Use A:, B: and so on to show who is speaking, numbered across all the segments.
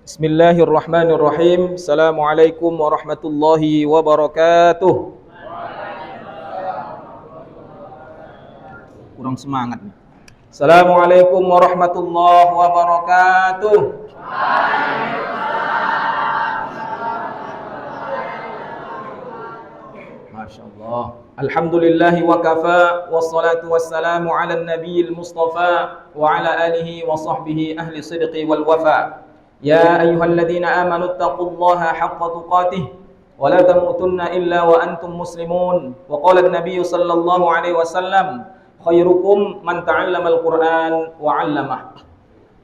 A: Bismillahirrahmanirrahim. Assalamualaikum warahmatullahi wabarakatuh. Kurang semangat nih. Assalamualaikum warahmatullahi wabarakatuh. Masya Allah. Alhamdulillahi wa kafa. Wassalatu wassalamu ala nabiyil mustafa wa ala alihi wa sahbihi ahli sidqi wal wafa. Ya ayyuhalladzina amanu taqullaha haqqa tuqatih wa la tamutunna illa wa antum muslimun. Wa qala an-nabiy sallallahu alaihi wasallam, khairukum man ta'allamal Qur'an wa 'allamah.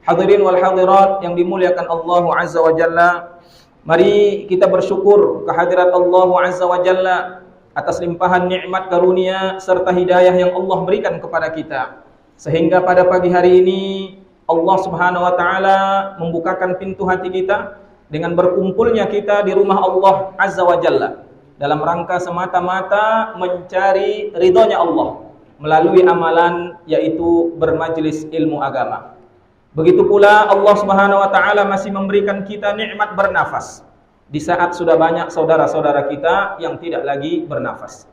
A: Hadirin wal hadirat yang dimuliakan Allah Azza wa Jalla, mari kita bersyukur kehadirat Allah Azza wa Jalla atas limpahan nikmat karunia serta hidayah yang Allah berikan kepada kita, sehingga pada pagi hari ini Allah Subhanahu wa taala membukakan pintu hati kita dengan berkumpulnya kita di rumah Allah Azza wa Jalla dalam rangka semata-mata mencari ridhonya Allah melalui amalan, yaitu bermajlis ilmu agama. Begitu pula Allah Subhanahu wa taala masih memberikan kita nikmat bernafas di saat sudah banyak saudara-saudara kita yang tidak lagi bernafas.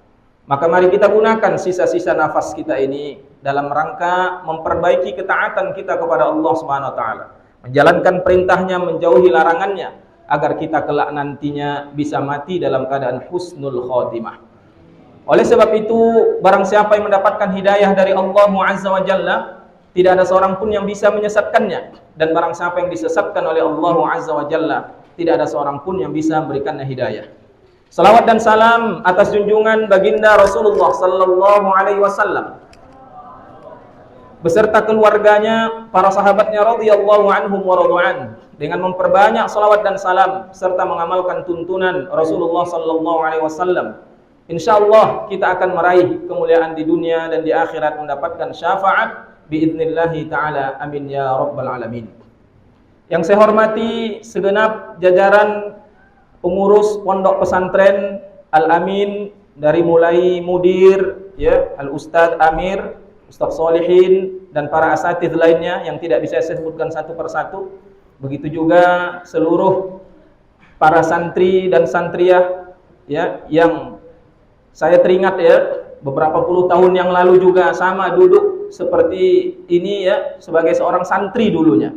A: Maka mari kita gunakan sisa-sisa nafas kita ini dalam rangka memperbaiki ketaatan kita kepada Allah Subhanahu wa taala, menjalankan perintahnya, menjauhi larangannya, agar kita kelak nantinya bisa mati dalam keadaan husnul khotimah. Oleh sebab itu, barang siapa yang mendapatkan hidayah dari Allah Azza wa Jalla, tidak ada seorang pun yang bisa menyesatkannya, dan barang siapa yang disesatkan oleh Allah Azza wa Jalla, tidak ada seorang pun yang bisa memberikannya hidayah. Salawat dan salam atas junjungan baginda Rasulullah sallallahu alaihi wasallam beserta keluarganya, para sahabatnya radhiyallahu anhum wa radwan, dengan memperbanyak salawat dan salam serta mengamalkan tuntunan Rasulullah sallallahu alaihi wasallam. Insyaallah kita akan meraih kemuliaan di dunia dan di akhirat, mendapatkan syafaat biidznillah taala. Amin ya rabbal alamin. Yang saya hormati segenap jajaran pengurus pondok pesantren Al-Amin, dari mulai mudir ya, Al-Ustadz Amir, Ustadz Solihin, dan para asatidz lainnya yang tidak bisa saya sebutkan satu persatu. Begitu juga seluruh para santri dan santriyah ya, yang saya teringat ya, beberapa puluh tahun yang lalu juga sama duduk seperti ini ya, sebagai seorang santri dulunya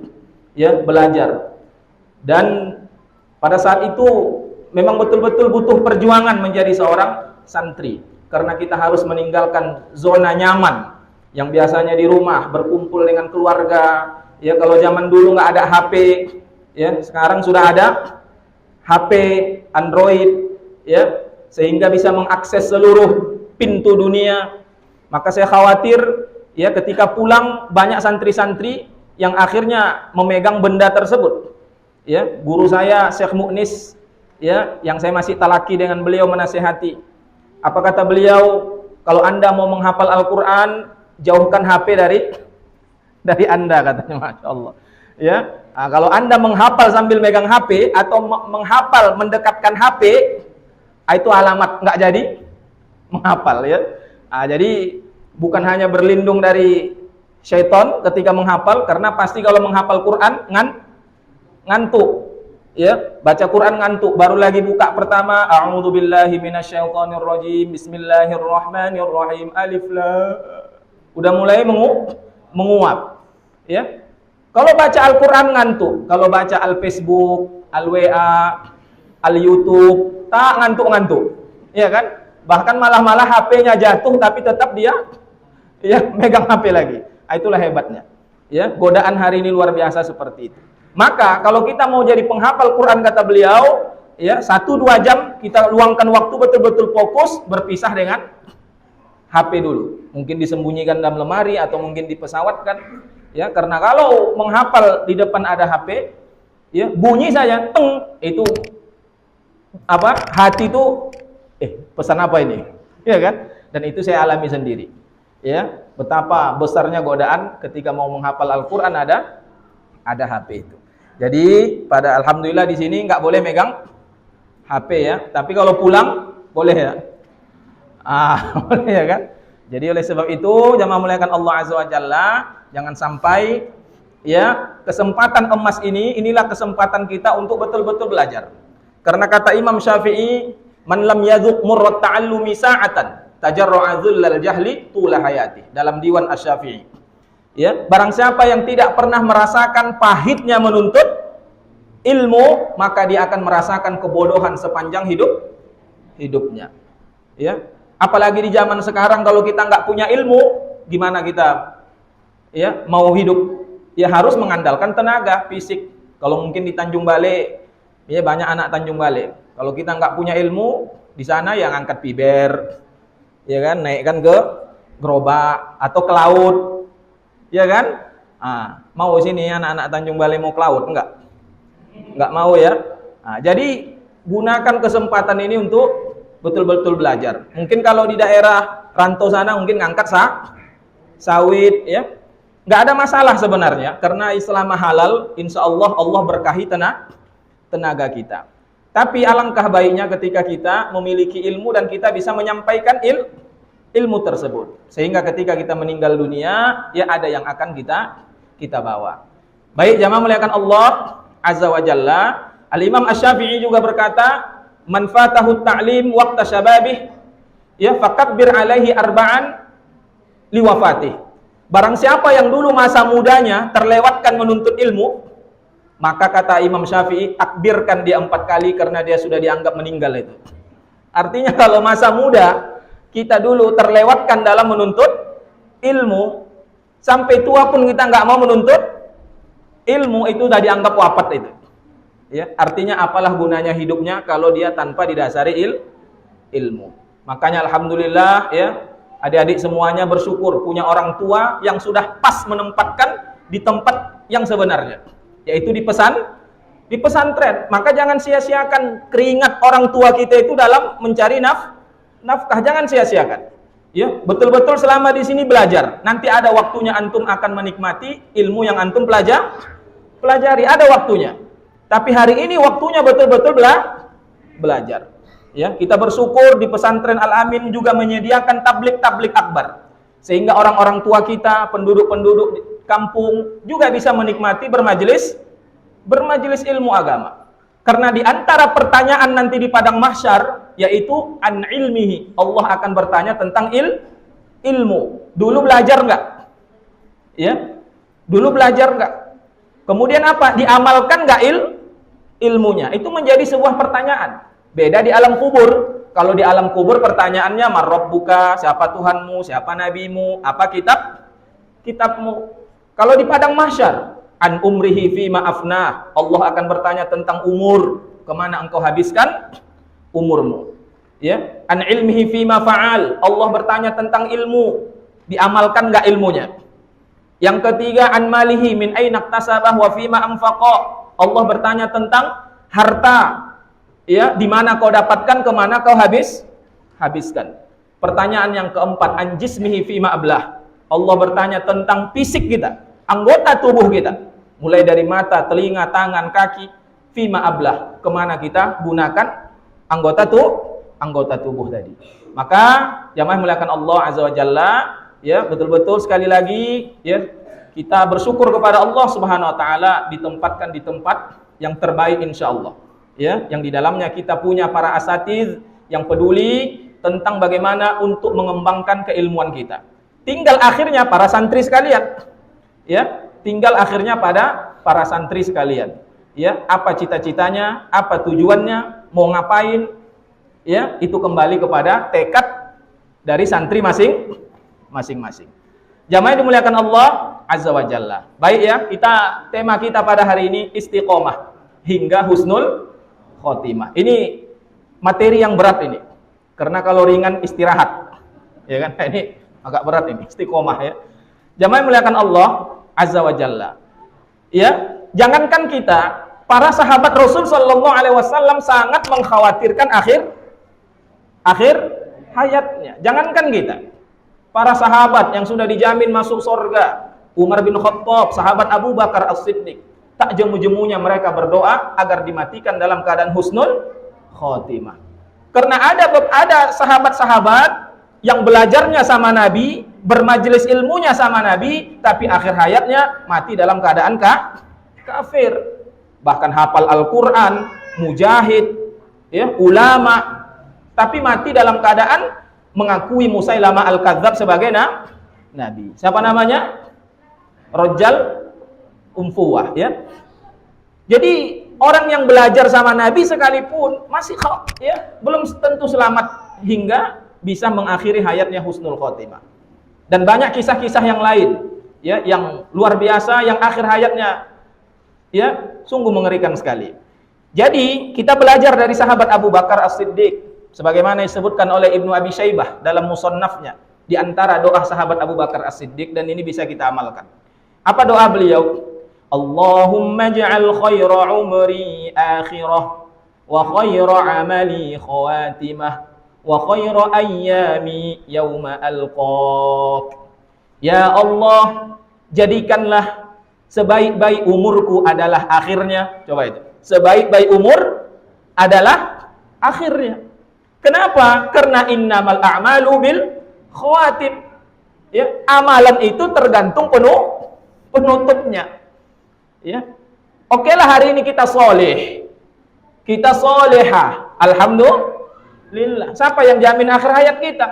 A: ya, belajar. Dan pada saat itu memang betul-betul butuh perjuangan menjadi seorang santri, karena kita harus meninggalkan zona nyaman yang biasanya di rumah berkumpul dengan keluarga ya. Kalau zaman dulu nggak ada HP ya, sekarang sudah ada HP Android ya, sehingga bisa mengakses seluruh pintu dunia. Maka saya khawatir ya, ketika pulang banyak santri-santri yang akhirnya memegang benda tersebut ya. Guru saya Syekh Mu'nis ya, yang saya masih talaki dengan beliau, menasihati. Apa kata beliau? Kalau Anda mau menghafal Al-Qur'an, jauhkan HP dari Anda, katanya. Masya Allah ya. Nah, kalau Anda menghafal sambil megang HP atau menghafal mendekatkan HP, itu alamat nggak jadi menghafal ya. Nah, jadi bukan hanya berlindung dari syaitan ketika menghafal, karena pasti kalau menghafal Quran ngantuk ya, baca Quran ngantuk, baru lagi buka pertama a'udzubillahi minasyaitonirrajim, bismillahirrahmanirrahim, alif lam, udah mulai menguap ya. Kalau baca Al-Quran ngantuk, kalau baca Al-Facebook, Al-WA, Al-YouTube, tak ngantuk-ngantuk ya kan. Bahkan malah HP-nya jatuh tapi tetap dia ya megang HP lagi. Itulah hebatnya ya, godaan hari ini luar biasa seperti itu. Maka kalau kita mau jadi penghafal Quran, kata beliau ya, 1-2 jam kita luangkan waktu betul-betul fokus, berpisah dengan HP dulu. Mungkin disembunyikan dalam lemari atau mungkin di pesawat kan ya, karena kalau menghafal di depan ada HP ya, bunyi saja teng, itu apa, hati itu pesan apa ini ya kan. Dan itu saya alami sendiri ya, betapa besarnya godaan ketika mau menghafal Al-Qur'an ada HP itu. Jadi pada alhamdulillah di sini nggak boleh megang HP ya, tapi kalau pulang boleh ya. Boleh ya kan. Jadi oleh sebab itu jamaah muliakan Allah Azza wa Jalla, jangan sampai ya, kesempatan emas inilah kesempatan kita untuk betul-betul belajar. Karena kata Imam Syafi'i, man lam yadzuq murrat ta'allumi sa'atan tajarra'a dzullal jahli tula hayati, dalam diwan Asy-Syafi'i. Ya, barang siapa yang tidak pernah merasakan pahitnya menuntut ilmu, maka dia akan merasakan kebodohan sepanjang hidupnya. Ya, apalagi di zaman sekarang kalau kita nggak punya ilmu, gimana kita ya mau hidup? Ya harus mengandalkan tenaga fisik. Kalau mungkin di Tanjung Balai, ya banyak anak Tanjung Balai. Kalau kita nggak punya ilmu, di sana yang angkat piber, ya kan, naikkan ke gerobak atau ke laut, ya kan? Mau sini anak-anak Tanjung Balai mau ke laut? Enggak mau ya. Jadi gunakan kesempatan ini untuk betul-betul belajar. Mungkin kalau di daerah rantau sana mungkin ngangkat sawit, ya. Nggak ada masalah sebenarnya, karena Islam halal, insya Allah Allah berkahi tenaga kita. Tapi alangkah baiknya ketika kita memiliki ilmu dan kita bisa menyampaikan ilmu tersebut, sehingga ketika kita meninggal dunia, ya ada yang akan kita bawa. Baik jamaah muliakan Allah Azza wa Jalla. Al-Imam Asy-Syafi'i juga berkata, man fatahu ta'lim waqta syababih, ya fakabbir alaihi arba'an liwafatih. Barang siapa yang dulu masa mudanya terlewatkan menuntut ilmu, maka kata Imam Syafi'i, takbirkan dia 4 kali karena dia sudah dianggap meninggal itu. Artinya kalau masa muda kita dulu terlewatkan dalam menuntut ilmu, sampai tua pun kita nggak mau menuntut ilmu, itu sudah dianggap wafat itu. Ya, artinya apalah gunanya hidupnya kalau dia tanpa didasari ilmu. Makanya alhamdulillah ya, adik-adik semuanya bersyukur punya orang tua yang sudah pas menempatkan di tempat yang sebenarnya, yaitu di pesantren. Maka jangan sia-siakan keringat orang tua kita itu dalam mencari nafkah, jangan sia-siakan. Ya, betul-betul selama di sini belajar. Nanti ada waktunya antum akan menikmati ilmu yang antum pelajari, ada waktunya. Tapi hari ini waktunya betul-betul belajar. Ya, kita bersyukur di pesantren Al-Amin juga menyediakan tablik akbar, sehingga orang-orang tua kita, penduduk-penduduk di kampung juga bisa menikmati bermajelis ilmu agama. Karena di antara pertanyaan nanti di padang mahsyar, yaitu an ilmihi, Allah akan bertanya tentang ilmu. Dulu belajar enggak? Ya, dulu belajar enggak? Kemudian apa? Diamalkan enggak ilmunya? Itu menjadi sebuah pertanyaan. Beda di alam kubur. Kalau di alam kubur pertanyaannya man rabbuka, siapa Tuhanmu, siapa nabimu, apa kitabmu. Kalau di padang mahsyar, an umrihi fima afnah, Allah akan bertanya tentang umur, kemana engkau habiskan umurmu. Ya, an ilmihi fima fa'al, Allah bertanya tentang ilmu, diamalkan enggak ilmunya. Yang ketiga, an malihi min aina iktasabah wa fima anfaqa, Allah bertanya tentang harta. Ya, di mana kau dapatkan, kemana kau habiskan. Pertanyaan yang keempat, an jismihi fima ablah, Allah bertanya tentang fisik kita, anggota tubuh kita, mulai dari mata, telinga, tangan, kaki, fima ablah, kemana kita gunakan anggota tubuh tadi. Maka jamaah muliakan Allah Azza wa Jalla, ya betul-betul sekali lagi ya, kita bersyukur kepada Allah Subhanahu wa taala ditempatkan di tempat yang terbaik insyaallah. Ya, yang di dalamnya kita punya para asatiz yang peduli tentang bagaimana untuk mengembangkan keilmuan kita. Tinggal akhirnya para santri sekalian. Ya, tinggal akhirnya pada para santri sekalian. Ya, apa cita-citanya, apa tujuannya, mau ngapain? Ya, itu kembali kepada tekad dari santri masing-masing. Jamaah dimuliakan Allah Azza wa Jalla. Baik ya, tema kita pada hari ini istiqomah hingga husnul khotimah. Ini materi yang berat ini. Karena kalau ringan istirahat. Ya kan? Ini agak berat ini, istiqomah ya. Jamaah muliakan Allah Azza wa Jalla. Ya, jangankan kita, para sahabat Rasul sallallahu alaihi wasallam sangat mengkhawatirkan akhir hayatnya. Jangankan kita. Para sahabat yang sudah dijamin masuk surga, Umar bin Khattab, sahabat Abu Bakar As-Siddiq, tak jemu-jemunya mereka berdoa agar dimatikan dalam keadaan husnul khotimah. Karena ada sahabat-sahabat yang belajarnya sama Nabi bermajelis ilmunya sama Nabi, tapi akhir hayatnya mati dalam keadaan kafir. Bahkan hafal Al-Quran, mujahid, ya, ulama, tapi mati dalam keadaan mengakui Musailamah Al-Kadzdzab sebagai nabi. Siapa namanya? Rajjal Umfuwah, ya. Jadi orang yang belajar sama Nabi sekalipun masih ya, belum tentu selamat hingga bisa mengakhiri hayatnya husnul khotimah. Dan banyak kisah-kisah yang lain, ya, yang luar biasa, yang akhir hayatnya, ya, sungguh mengerikan sekali. Jadi kita belajar dari sahabat Abu Bakar As-Siddiq, sebagaimana disebutkan oleh Ibnu Abi Syaibah dalam musannafnya, di antara doa sahabat Abu Bakar As-Siddiq, dan ini bisa kita amalkan. Apa doa beliau? Allahumma ja'al khaira umri akhirah wa khaira amali khawatimah wa khaira ayyami yawma alqaq. Ya Allah, jadikanlah sebaik-baik umurku adalah akhirnya. Coba itu. Sebaik-baik umur adalah akhirnya. Kenapa? Karena innamal a'malu bil khawatim. Ya, amalan itu tergantung penutupnya. Ya. Oke lah, hari ini kita soleh, kita soleha, alhamdulillah. Siapa yang jamin akhir hayat kita?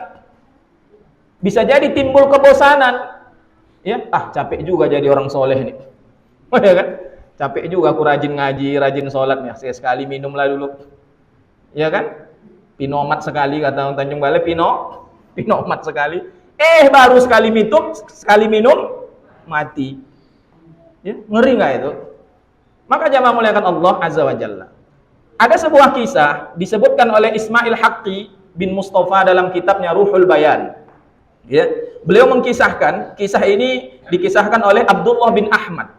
A: Bisa jadi timbul kebosanan. Ya, capek juga jadi orang soleh nih. Oh ya kan? Capek juga aku rajin ngaji, rajin sholat nih. Sekali minumlah dulu. Ya kan? Pinomat sekali kata Tanjung Balai, pinomat sekali. Baru sekali minum mati. Ya, ngeri nggak itu? Maka jamaah muliakan Allah Azza wa Jalla. Ada sebuah kisah disebutkan oleh Ismail Haqqi bin Mustafa dalam kitabnya Ruhul Bayan. Ya, beliau mengkisahkan, kisah ini dikisahkan oleh Abdullah bin Ahmad.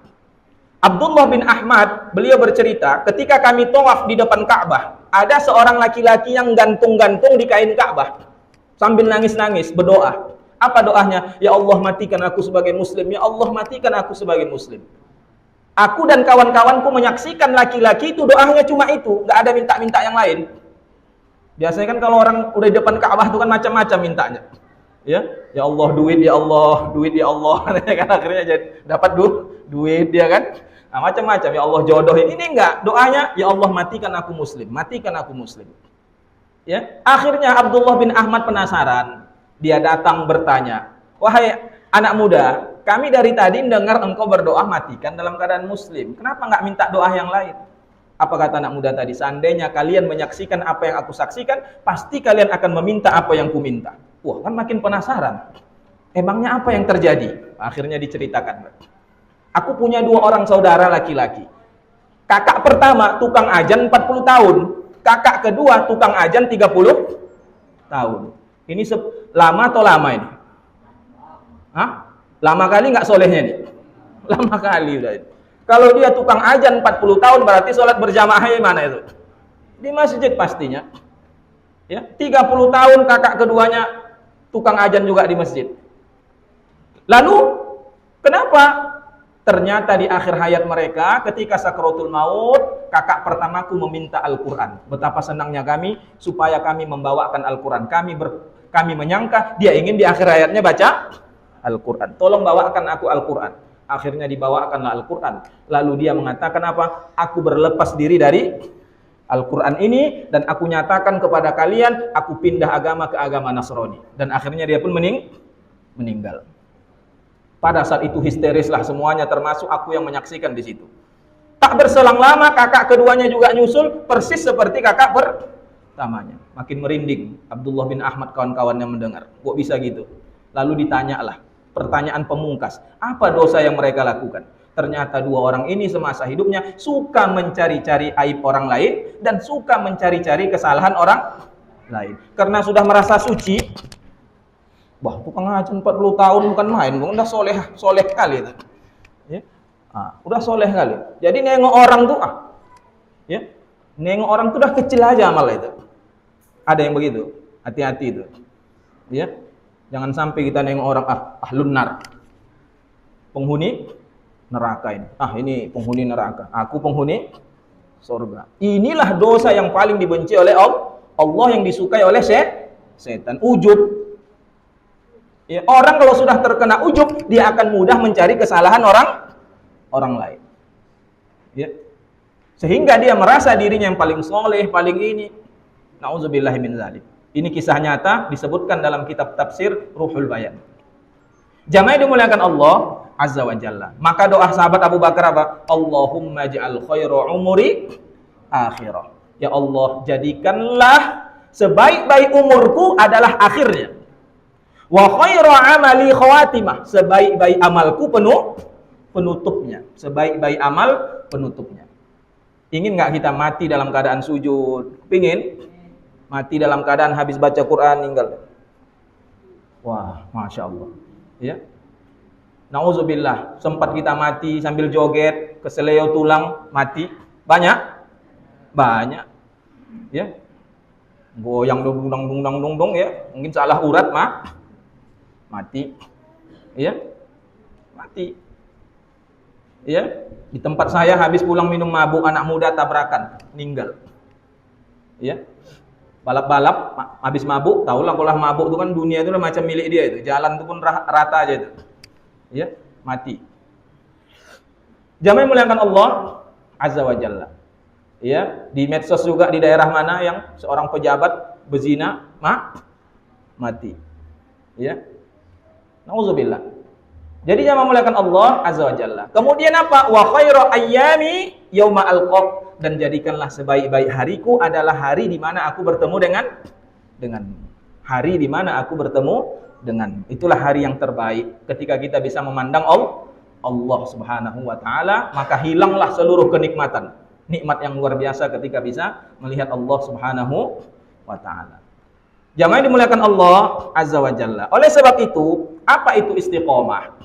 A: Abdullah bin Ahmad, beliau bercerita, ketika kami tawaf di depan Ka'bah, ada seorang laki-laki yang gantung-gantung di kain Ka'bah sambil nangis-nangis berdoa. Apa doanya? Ya Allah, matikan aku sebagai muslim. Ya Allah, matikan aku sebagai muslim. Aku dan kawan-kawanku menyaksikan laki-laki itu doanya cuma itu, nggak ada minta-minta yang lain. Biasanya kan kalau orang udah di depan Ka'bah itu kan macam-macam mintanya. Ya Allah, duit, ya Allah, duit, ya Allah. Kan akhirnya jadi dapat duit, dia kan. Nah, macam-macam, ya Allah jodoh. Ini enggak, doanya ya Allah, matikan aku muslim, matikan aku muslim. Ya, akhirnya Abdullah bin Ahmad penasaran. Dia datang bertanya, wahai anak muda, kami dari tadi mendengar engkau berdoa matikan dalam keadaan muslim. Kenapa nggak minta doa yang lain? Apa kata anak muda tadi? Seandainya kalian menyaksikan apa yang aku saksikan, pasti kalian akan meminta apa yang ku minta. Wah, kan makin penasaran. Emangnya apa yang terjadi? Akhirnya diceritakan. Aku punya 2 orang saudara laki-laki. Kakak pertama tukang ajan 40 tahun. Kakak kedua tukang ajan 30 tahun. Ini lama atau lama ini? Lama kali nggak solehnya nih? Lama kali udah. Kalau dia tukang ajan 40 tahun berarti sholat berjamaahnya mana itu? Di masjid pastinya. Ya, 30 tahun kakak keduanya tukang ajan juga di masjid. Lalu kenapa? Ternyata di akhir hayat mereka ketika sakratul maut, kakak pertamaku meminta Al-Quran. Betapa senangnya kami supaya kami membawakan Al-Quran. Kami menyangka dia ingin di akhir hayatnya baca Al-Quran. Tolong bawakan aku Al-Quran. Akhirnya dibawakanlah Al-Quran. Lalu dia mengatakan apa? Aku berlepas diri dari Al-Quran ini dan aku nyatakan kepada kalian, aku pindah agama ke agama Nasrani. Dan akhirnya dia pun meninggal. Pada saat itu histerislah semuanya, termasuk aku yang menyaksikan di situ. Tak berselang lama kakak keduanya juga nyusul persis seperti kakak pertamanya. Makin merinding Abdullah bin Ahmad kawan-kawannya mendengar. Kok bisa gitu? Lalu ditanyalah pertanyaan pemungkas, apa dosa yang mereka lakukan? Ternyata 2 orang ini semasa hidupnya suka mencari-cari aib orang lain dan suka mencari-cari kesalahan orang lain. Karena sudah merasa suci, wah, tukang ajan 40 tahun bukan main, udah soleh kali itu. Ya. Udah soleh kali. Jadi nengok orang tuh ya. Nengok orang tuh udah kecil aja amal itu. Ada yang begitu. Hati-hati itu. Ya. Jangan sampai kita nengok orang ahlun nar. Penghuni neraka ini. Ini penghuni neraka. Aku penghuni surga. Inilah dosa yang paling dibenci oleh Allah yang disukai oleh setan. Ujub. Ya, orang kalau sudah terkena ujub, dia akan mudah mencari kesalahan orang lain. Ya. Sehingga dia merasa dirinya yang paling soleh, paling ini. Nauzubillahi min dzalik. Ini kisah nyata disebutkan dalam kitab tafsir Ruhul Bayan. Jamaah dimuliakan Allah Azza wa Jalla. Maka doa sahabat Abu Bakar apa? Allahumma ja'al khairu umuri akhirah. Ya Allah, jadikanlah sebaik-baik umurku adalah akhirnya. Wa khairu amali khawatimah, sebaik-baik amalku penutupnya. Sebaik-baik amal penutupnya. Ingin enggak kita mati dalam keadaan sujud? Pingin? Mati dalam keadaan habis baca Quran meninggal. Wah, Masya Allah. Ya. Nauzubillah, sempat kita mati sambil joget, keseleo tulang, mati. Banyak? Banyak. Ya. Goyang dong ya. Mungkin salah urat mati. Ya. Mati. Ya. Di tempat saya habis pulang minum mabuk, anak muda tabrakan, meninggal. Ya. Balap-balap habis mabuk, tahulah kalau mabuk itu kan dunia itu macam milik dia itu. Jalan itu pun rata aja itu. Ya, mati. Jamaah yang muliakan Allah Azza wa Jalla. Ya, di medsos juga di daerah mana yang seorang pejabat berzina mati. Ya. Nauzubillah. Jadi jamaah muliakan Allah Azza wa Jalla. Kemudian apa? Wa khairu ayyami yauma alqaq, dan jadikanlah sebaik-baik hariku adalah hari di mana aku bertemu dengan hari di mana aku bertemu dengan. Itulah hari yang terbaik ketika kita bisa memandang Allah Subhanahu wa taala, maka hilanglah seluruh kenikmatan. Nikmat yang luar biasa ketika bisa melihat Allah Subhanahu wa taala. Jamaah dimuliakan Allah Azza wa Jalla. Oleh sebab itu, apa itu istiqomah?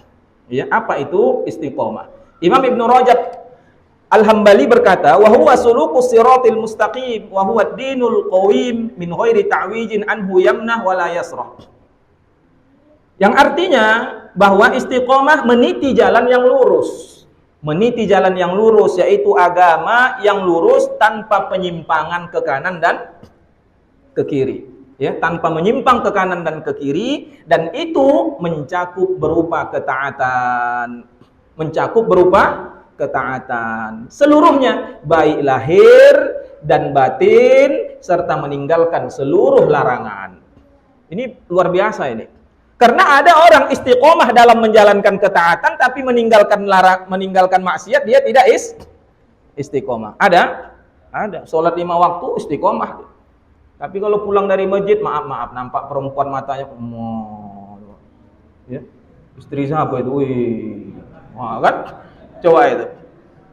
A: Ya, apa itu istiqomah? Imam Ibnu Rajab Al-Hambali berkata, wa huwa sulukus siratil mustaqim wa huwa ad-dinul qawim min ghairi ta'wijin anhu yamnah wa la yasrah. Yang artinya bahwa istiqomah meniti jalan yang lurus. Meniti jalan yang lurus yaitu agama yang lurus tanpa penyimpangan ke kanan dan ke kiri. Ya, tanpa menyimpang ke kanan dan ke kiri, dan itu mencakup berupa ketaatan. Mencakup berupa ketaatan seluruhnya, baik lahir dan batin, serta meninggalkan seluruh larangan. Ini luar biasa ini. Karena ada orang istiqomah dalam menjalankan ketaatan tapi meninggalkan maksiat, dia tidak istiqomah. Ada? Ada. Salat 5 waktu istiqomah. Tapi kalau pulang dari masjid, maaf nampak perempuan matanya, ya. Istri siapa itu? Wih. Wah, kan? Coba itu.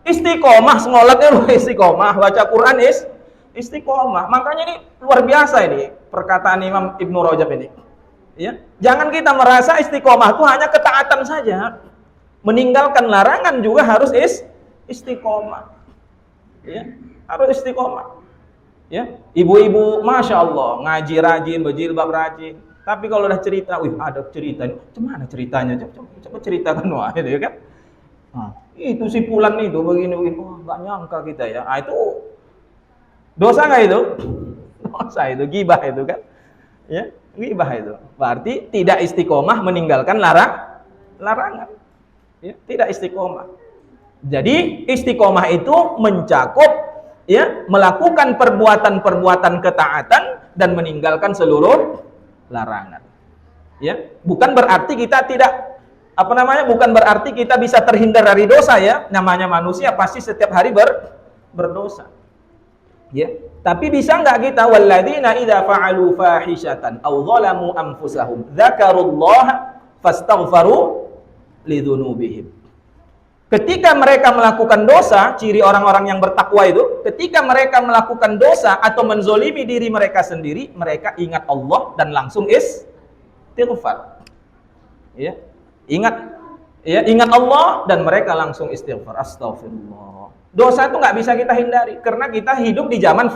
A: Istiqomah, sholatnya istiqomah, baca Quran istiqomah. Makanya ini luar biasa ini perkataan Imam Ibnu Rajab ini. Ya, jangan kita merasa istiqomah itu hanya ketaatan saja. Meninggalkan larangan juga harus istiqomah. Ya, harus istiqomah. Ya, ibu-ibu, masya Allah, ngaji rajin, berjilbab rajin. Tapi kalau udah cerita, ada cerita, gimana ceritanya? Coba ceritakan, wah, itu kan? Nah, itu si Fulan itu begini, nggak nyangka kita ya. Nah, itu dosa nggak itu? Dosa itu, gibah itu kan? Ya, gibah itu. Berarti tidak istiqomah meninggalkan larangan. Ya, tidak istiqomah. Jadi istiqomah itu mencakup, ya, melakukan perbuatan-perbuatan ketaatan dan meninggalkan seluruh larangan. Ya, bukan berarti kita tidak bukan berarti kita bisa terhindar dari dosa ya. Namanya manusia pasti setiap hari berdosa. Ya, tapi bisa enggak kita walladzina idza fa'alu fahishatan aw zalamu anfusahum dzakarullaha fastaghfaru lidzunubihim. Ketika mereka melakukan dosa, ciri orang-orang yang bertakwa itu, ketika mereka melakukan dosa atau menzolimi diri mereka sendiri, mereka ingat Allah dan langsung istighfar. Ya. Ingat Allah dan mereka langsung istighfar. Astagfirullah. Dosa itu nggak bisa kita hindari karena kita hidup di zaman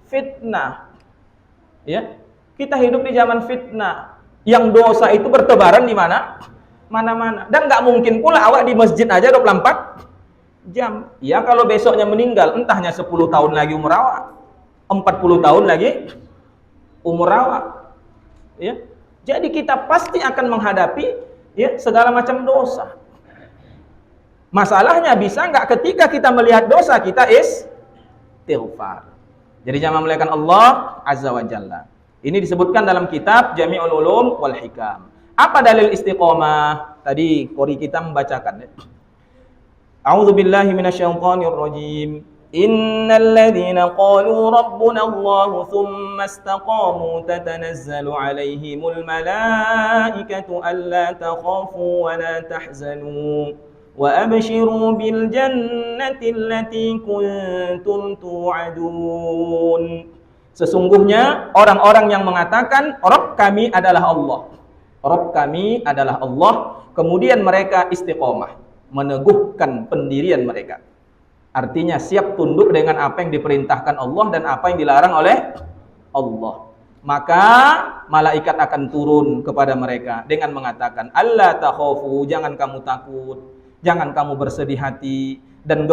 A: fitnah. Ya, kita hidup di zaman fitnah. Yang dosa itu bertebaran di mana-mana. Dan nggak mungkin pula awak di masjid aja 24 jam. Ya kalau besoknya meninggal, entahnya 10 tahun lagi umur awak, 40 tahun lagi umur awak. Ya. Jadi kita pasti akan menghadapi ya segala macam dosa. Masalahnya bisa nggak ketika kita melihat dosa kita istighfar. Jadi jangan memuliakan Allah Azza wa Jalla. Ini disebutkan dalam kitab Jami'ul Ulum wal Hikam. Apa dalil istiqomah? Tadi qori kita membacakan. A'udzu billahi minasyaitonir rajim. Innal ladzina qalu rabbuna Allah tsumma istaqamu tatanazzalu 'alaihimul malaikatu alla takhafu wa la tahzanu wa abshiru bil jannati allati kuntum tu'adun. Sesungguhnya orang-orang yang mengatakan Rabb kami adalah Allah. Rabb kami adalah Allah, kemudian mereka istiqomah, meneguhkan pendirian mereka. Artinya siap tunduk dengan apa yang diperintahkan Allah dan apa yang dilarang oleh Allah. Maka malaikat akan turun kepada mereka dengan mengatakan, "Alla takhafu, jangan kamu takut, jangan kamu bersedih hati, dan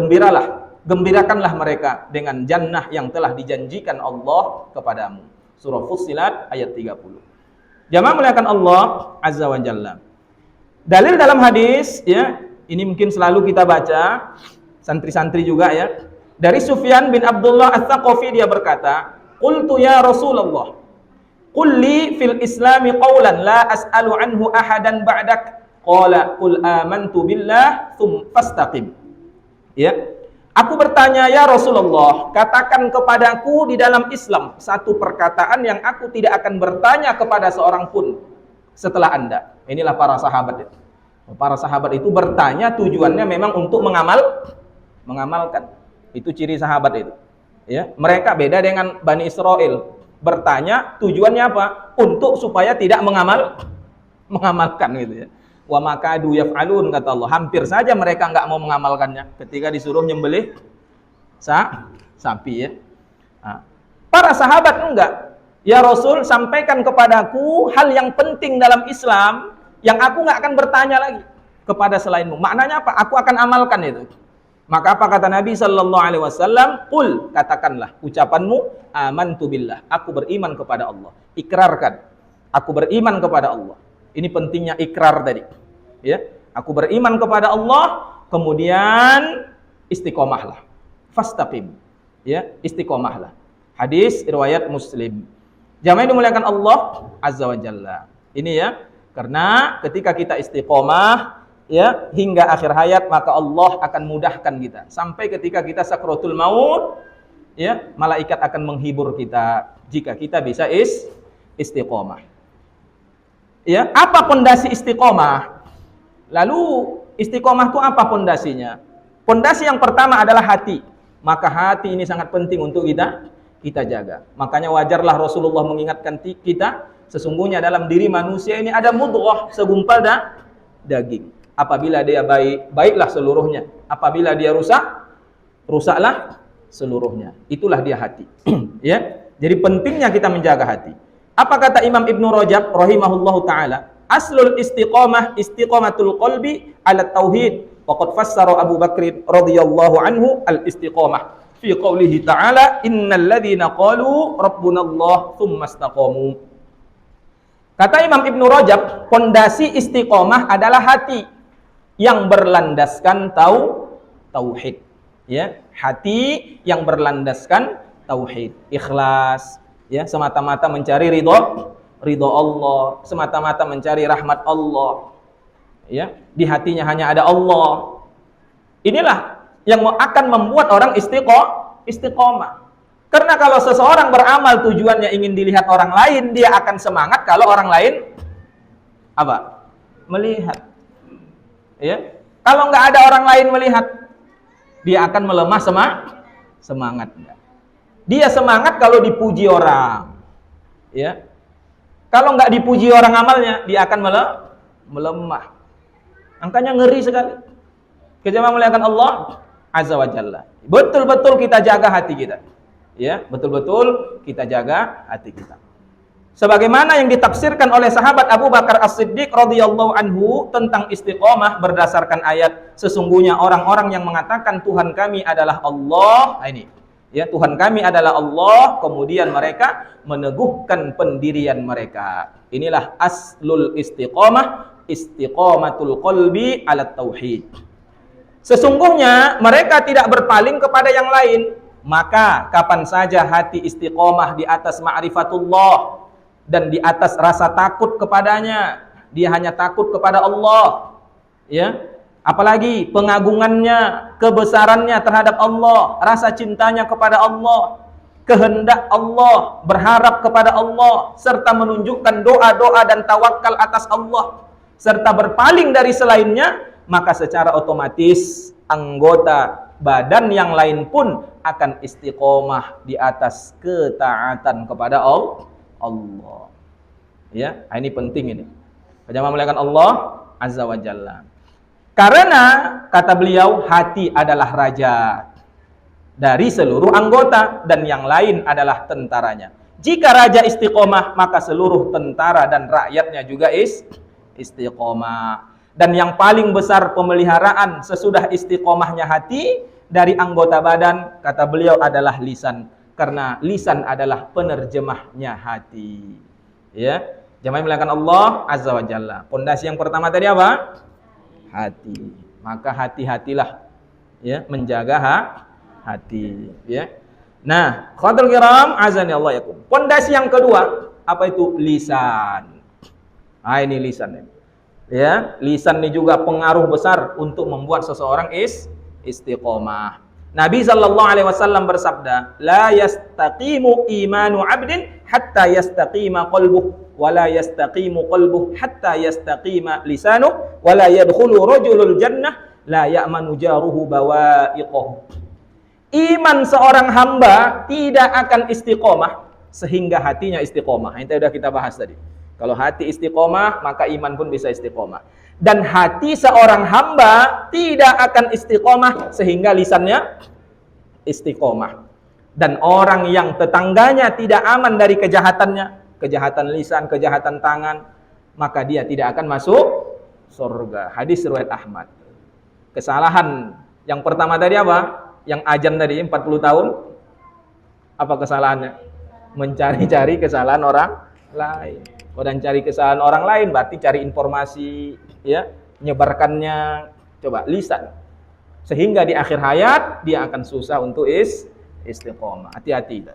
A: gembirakanlah mereka dengan jannah yang telah dijanjikan Allah kepadamu." Surah Fussilat ayat 30. Jamaah muliakan Allah Azza wa Jalla. Dalil dalam hadis ya, ini mungkin selalu kita baca, santri-santri juga ya. Dari Sufyan bin Abdullah Ats-Tsaqafi dia berkata, "Qultu ya Rasulullah, qul li fil Islami qawlan la as'alu anhu ahadan ba'dak." Qala qul amantu billah fastaqim. Ya. Aku bertanya, ya Rasulullah, katakan kepadaku di dalam Islam satu perkataan yang aku tidak akan bertanya kepada seorang pun setelah Anda. Inilah para sahabat. Para sahabat itu bertanya tujuannya memang untuk mengamalkan. Itu ciri sahabat itu. Ya, mereka beda dengan Bani Israel. Bertanya tujuannya apa? Untuk supaya tidak mengamalkan gitu ya. Wa makadu yaf'alun, kata Allah. Hampir saja mereka enggak mau mengamalkannya ketika disuruh nyembelih sapi ya. Nah, para sahabat enggak. Ya Rasul, sampaikan kepadaku hal yang penting dalam Islam yang aku enggak akan bertanya lagi kepada selainmu. Maknanya apa? Aku akan amalkan itu. Maka apa kata Nabi sallallahu alaihi wasallam? Qul, katakanlah ucapanmu, amantu billah, aku beriman kepada Allah. Ikrarkan, aku beriman kepada Allah. Ini pentingnya ikrar tadi. Ya, aku beriman kepada Allah, kemudian istiqomahlah. Fastaqim. Ya, istiqomahlah. Hadis riwayat Muslim. Jamaah dimuliakan Allah Azza wa Jalla. Ini ya, karena ketika kita istiqomah ya hingga akhir hayat, maka Allah akan mudahkan kita. Sampai ketika kita sakratul maut, ya, malaikat akan menghibur kita jika kita bisa istiqomah. Ya, apa pondasi istiqomah? Lalu istiqomah itu apa pondasinya? Pondasi yang pertama adalah hati. Maka hati ini sangat penting untuk kita jaga. Makanya wajarlah Rasulullah mengingatkan kita, sesungguhnya dalam diri manusia ini ada mudghah, segumpal daging. Apabila dia baik, baiklah seluruhnya. Apabila dia rusak, rusaklah seluruhnya. Itulah dia hati. Ya. Jadi pentingnya kita menjaga hati. Apa kata Imam Ibnu Rajab rahimahullahu taala? Aslul istiqamah istiqamatul qalbi ala tauhid. Waqad fassara Abu Bakr radhiyallahu anhu al-istiqamah fi qoulihi ta'ala innal ladzina qalu rabbunallah tsumma istaqamu. Kata Imam Ibnu Rajab, pondasi istiqamah adalah hati yang berlandaskan tauhid. Ya, hati yang berlandaskan tauhid, ikhlas. Ya, semata-mata mencari ridho Allah, semata-mata mencari rahmat Allah. Ya, di hatinya hanya ada Allah. Inilah yang akan membuat orang istiqomah. Karena kalau seseorang beramal tujuannya ingin dilihat orang lain, dia akan semangat kalau orang lain apa? Melihat. Ya. Kalau nggak ada orang lain melihat, dia akan melemah semangatnya. Dia semangat kalau dipuji orang. Ya. Kalau nggak dipuji orang amalnya, dia akan melemah. Angkanya ngeri sekali. Jemaah muliakan Allah Azza wa Jalla. Betul-betul kita jaga hati kita. Ya, betul-betul kita jaga hati kita. Sebagaimana yang ditafsirkan oleh sahabat Abu Bakar As-Siddiq radhiyallahu anhu tentang istiqomah berdasarkan ayat, sesungguhnya orang-orang yang mengatakan Tuhan kami adalah Allah. Nah, ini Ya, Tuhan kami adalah Allah, kemudian mereka meneguhkan pendirian mereka. Inilah aslul istiqamah, istiqamatul qalbi ala tauhid. Sesungguhnya mereka tidak berpaling kepada yang lain. Maka kapan saja hati istiqamah di atas ma'rifatullah dan di atas rasa takut kepadanya, dia hanya takut kepada Allah, ya. Apalagi pengagungannya, kebesarannya terhadap Allah, rasa cintanya kepada Allah, kehendak Allah, berharap kepada Allah, serta menunjukkan doa-doa dan tawakal atas Allah, serta berpaling dari selainnya, maka secara otomatis anggota badan yang lain pun akan istiqomah di atas ketaatan kepada Allah. Ya, ini penting ini. Jamaah muliakan Allah Azza wa Jalla. Karena kata beliau, hati adalah raja dari seluruh anggota dan yang lain adalah tentaranya. Jika raja istiqomah, maka seluruh tentara dan rakyatnya juga istiqomah. Dan yang paling besar pemeliharaan sesudah istiqomahnya hati dari anggota badan, kata beliau, adalah lisan. Karena lisan adalah penerjemahnya hati. Ya, jamaah muliakan Allah Azza wa Jalla. Pondasi yang pertama tadi apa? Hati. Maka hati-hatilah, ya, menjaga hati, ya. Nah, khadrul kiram azani Allah yakum. Pondasi yang kedua apa itu? Lisan. Ah, ini lisan ini. Ya, lisan ini juga pengaruh besar untuk membuat seseorang istiqomah. Nabi sallallahu alaihi wasallam bersabda, "La yastaqimu imanu 'abdin hatta yastaqima qalbuh, wa la yastaqimu qalbuh hatta yastaqima lisanuh, wa la yadkhulu rajulul jannah la ya'manu jaruhu bawa'iqahu." Iman seorang hamba tidak akan istiqomah sehingga hatinya istiqomah. Ini sudah kita bahas tadi. Kalau hati istiqomah, maka iman pun bisa istiqomah. Dan hati seorang hamba tidak akan istiqomah sehingga lisannya istiqomah. Dan orang yang tetangganya tidak aman dari kejahatannya, kejahatan lisan, kejahatan tangan, maka dia tidak akan masuk surga. Hadis riwayat Ahmad. Kesalahan yang pertama tadi apa? Yang ajam tadi 40 tahun. Apa kesalahannya? Mencari-cari kesalahan orang lain. Dan cari kesalahan orang lain berarti cari informasi, ya, menyebarkannya, coba lisan. Sehingga di akhir hayat dia akan susah untuk istiqomah. Hati-hati.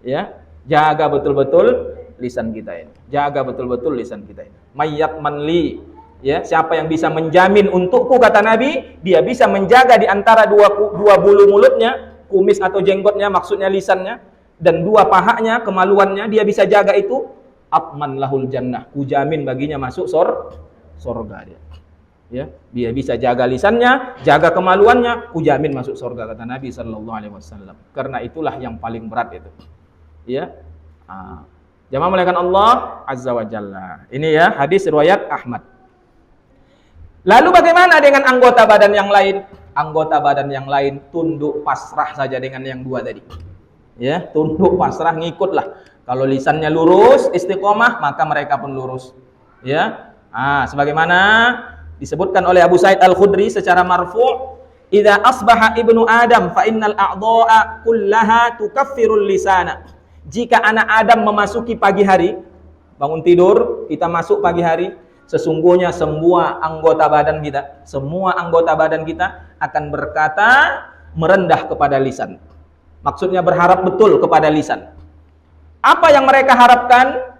A: Ya, jaga betul-betul lisan kita ini. Jaga betul-betul lisan kita ini. Mayyat manli, ya, siapa yang bisa menjamin untukku, kata Nabi, dia bisa menjaga di antara dua bulu mulutnya, kumis atau jenggotnya, maksudnya lisannya, dan dua pahanya, kemaluannya, dia bisa jaga itu, atman lahul jannah, kujamin baginya masuk surga dia. Ya, dia bisa jaga lisannya, jaga kemaluannya, kujamin masuk surga, kata Nabi sallallahu alaihi wasallam. Karena itulah yang paling berat itu. Ya. Jamaah muliakan Allah Azza wa Jalla. Ini ya hadis riwayat Ahmad. Lalu bagaimana dengan anggota badan yang lain? Anggota badan yang lain tunduk pasrah saja dengan yang dua tadi. Ya, tunduk pasrah, ngikutlah. Kalau lisannya lurus, istiqomah, maka mereka pun lurus. Ya. Sebagaimana disebutkan oleh Abu Sa'id Al-Khudri secara marfu', "Idza asbaha ibnu Adam fa innal a'dha'a kullaha tukaffirul lisana." Jika anak Adam memasuki pagi hari, bangun tidur, kita masuk pagi hari, sesungguhnya semua anggota badan kita akan berkata merendah kepada lisan. Maksudnya berharap betul kepada lisan. Apa yang mereka harapkan?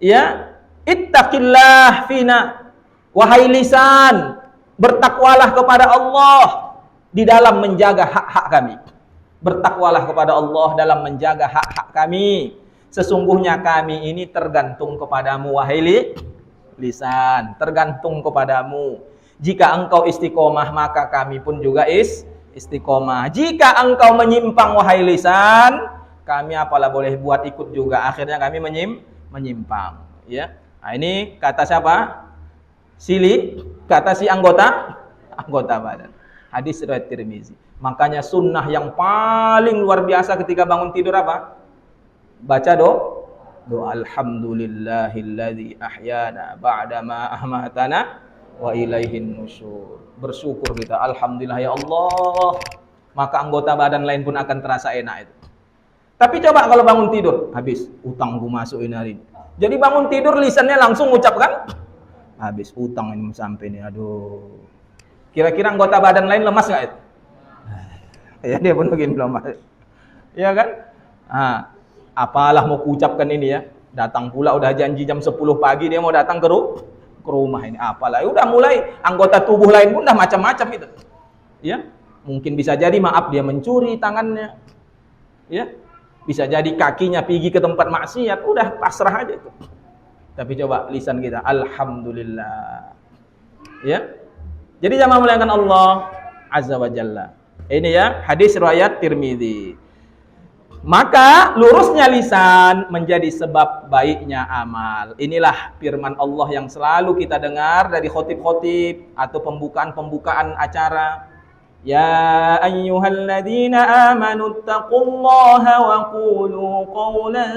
A: Ya, ittaqillah fina, wahai lisan, bertakwalah kepada Allah di dalam menjaga hak-hak kami. Bertakwalah kepada Allah dalam menjaga hak-hak kami. Sesungguhnya kami ini tergantung kepadamu, wahai lisan, tergantung kepadamu. Jika engkau istiqomah, maka kami pun juga istiqomah. Jika engkau menyimpang, wahai lisan, kami apalah boleh buat, ikut juga. Akhirnya kami menyimpang. Ya. Ini kata siapa? Kata si anggota badan. Hadis riwayat Tirmizi. Makanya sunnah yang paling luar biasa ketika bangun tidur apa? Baca doa alhamdulillahilladzi ahyana ba'dama amatana wa ilaihin nusyur. Bersyukur kita, alhamdulillah ya Allah, maka anggota badan lain pun akan terasa enak itu. Tapi coba kalau bangun tidur, habis utang gue masukin hari ini. Jadi bangun tidur lisannya langsung ucapkan, habis utang ini sampai ini, aduh. Kira-kira anggota badan lain lemas nggak itu? Ya dia pun begini lemas. Ya kan? Apalah mau kuucapkan ini ya. Datang pula udah janji jam 10 pagi dia mau datang ke rumah ini. Apalah, udah mulai anggota tubuh lain pun udah macam-macam itu. Ya, mungkin bisa jadi maaf dia mencuri tangannya. Ya. Bisa jadi kakinya pergi ke tempat maksiat, udah pasrah aja itu. Tapi coba lisan kita, alhamdulillah. Ya. Jadi jamaah muliakan Allah Azza wa Jalla. Ini ya, hadis riwayat Tirmidzi. Maka lurusnya lisan menjadi sebab baiknya amal. Inilah firman Allah yang selalu kita dengar dari khotib-khotib atau pembukaan-pembukaan acara. Ya ayyuhalladzina amanu taqullaha wa qulu qawlan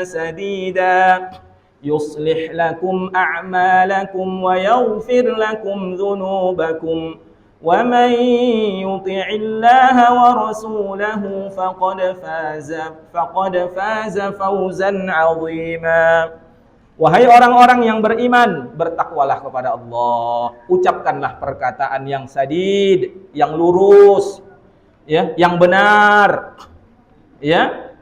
A: sadida yuslih lakum a'malakum wa yaghfir lakum dhunubakum wa man yuti'illaha wa rasulahu faqad faza fawzan 'azima. Wahai orang-orang yang beriman, bertakwalah kepada Allah. Ucapkanlah perkataan yang sadid, yang lurus, ya, yang benar. Ya.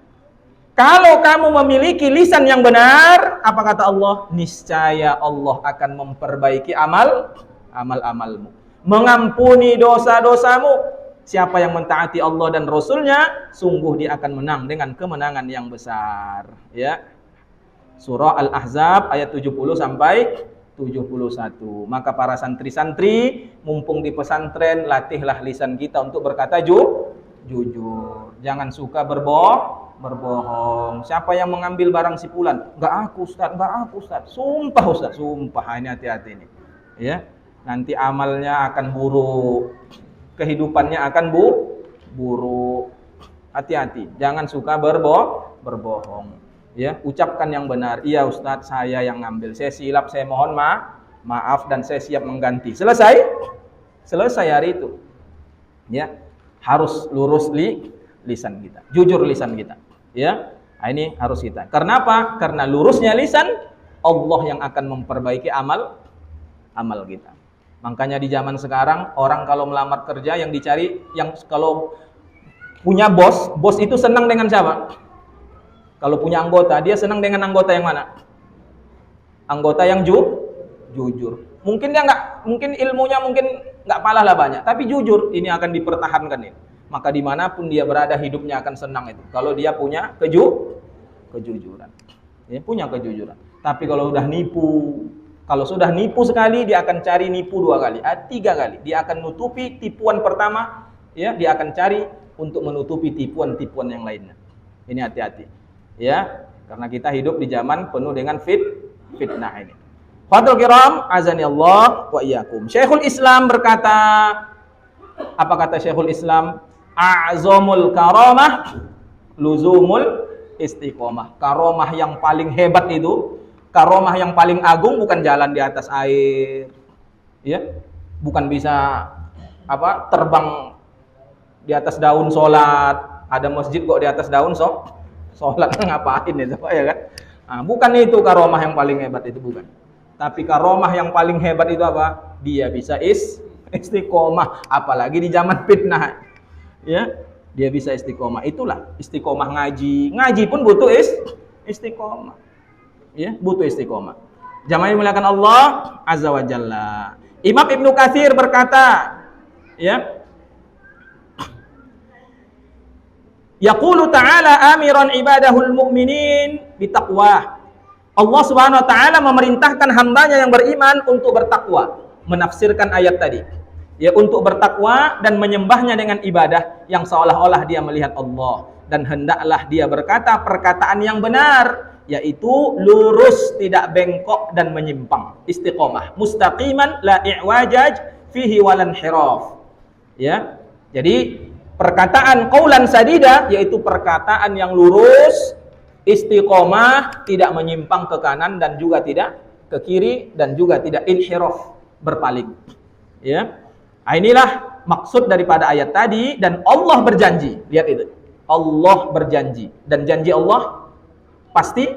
A: Kalau kamu memiliki lisan yang benar, apa kata Allah? Niscaya Allah akan memperbaiki amal-amalmu. Mengampuni dosa-dosamu. Siapa yang mentaati Allah dan Rasulnya, sungguh dia akan menang dengan kemenangan yang besar. Ya. Surah Al-Ahzab ayat 70 sampai 71. Maka para santri-santri, mumpung di pesantren, latihlah lisan kita untuk berkata jujur. Jangan suka berbohong. Siapa yang mengambil barang si fulan? Enggak aku Ustaz. Sumpah Ustaz, sumpah. Ini hati-hati ini. Ya. Nanti amalnya akan buruk. Kehidupannya akan buruk. Hati-hati. Jangan suka berbohong. Ya, ucapkan yang benar. Iya Ustaz, saya yang ngambil. Saya silap, saya mohon maaf dan saya siap mengganti. Selesai hari itu. Ya, harus lurus lisan kita. Jujur lisan kita. Ya, ini harus kita. Karena apa? Karena lurusnya lisan, Allah yang akan memperbaiki amal kita. Makanya di zaman sekarang orang kalau melamar kerja yang dicari, yang kalau punya bos itu senang dengan siapa? Kalau punya anggota, dia senang dengan anggota yang mana? Anggota yang jujur. Mungkin dia mungkin ilmunya nggak palah banyak, tapi jujur, ini akan dipertahankan ini. Maka dimanapun dia berada, hidupnya akan senang itu. Kalau dia punya kejujuran, ya, punya kejujuran. Tapi kalau sudah nipu sekali, dia akan cari nipu 2 kali, 3 kali. Dia akan nutupi tipuan pertama, ya, dia akan cari untuk menutupi tipuan-tipuan yang lainnya. Ini hati-hati. Ya, karena kita hidup di zaman penuh dengan fitnah ini. Fadhil kiram, azani Allah wa iyyakum. Syekhul Islam berkata, apa kata Syekhul Islam? A'zamul karamah luzumul istiqomah. Karamah yang paling hebat itu, karamah yang paling agung bukan jalan di atas air. Ya, bukan bisa terbang di atas daun salat. Ada masjid kok di atas daun sholat ngapain itu, ya kan? Bukan itu karomah yang paling hebat, itu bukan. Tapi karomah yang paling hebat itu apa? Dia bisa istiqomah, apalagi di zaman fitnah. Ya, dia bisa istiqomah. Itulah istiqomah ngaji. Ngaji pun butuh istiqomah. Ya, butuh istiqomah. Jamaah yang dimuliakan Allah Azza wa Jalla. Imam Ibnu Katsir berkata, ya, yaqulu ta'ala amiran ibadahul mu'minin bitaqwa. Allah Subhanahu wa taala memerintahkan hambanya yang beriman untuk bertakwa, menafsirkan ayat tadi. Ya, untuk bertakwa dan menyembahnya dengan ibadah yang seolah-olah dia melihat Allah, dan hendaklah dia berkata perkataan yang benar, yaitu lurus, tidak bengkok dan menyimpang. Istiqomah, mustaqiman la i'wajaj fihi walan hiraf. Ya. Jadi perkataan qaulan sadida, yaitu perkataan yang lurus, istiqomah, tidak menyimpang ke kanan dan juga tidak ke kiri dan juga tidak inhiraf, berpaling. Ya. Inilah maksud daripada ayat tadi, dan Allah berjanji. Lihat itu. Allah berjanji, dan janji Allah pasti.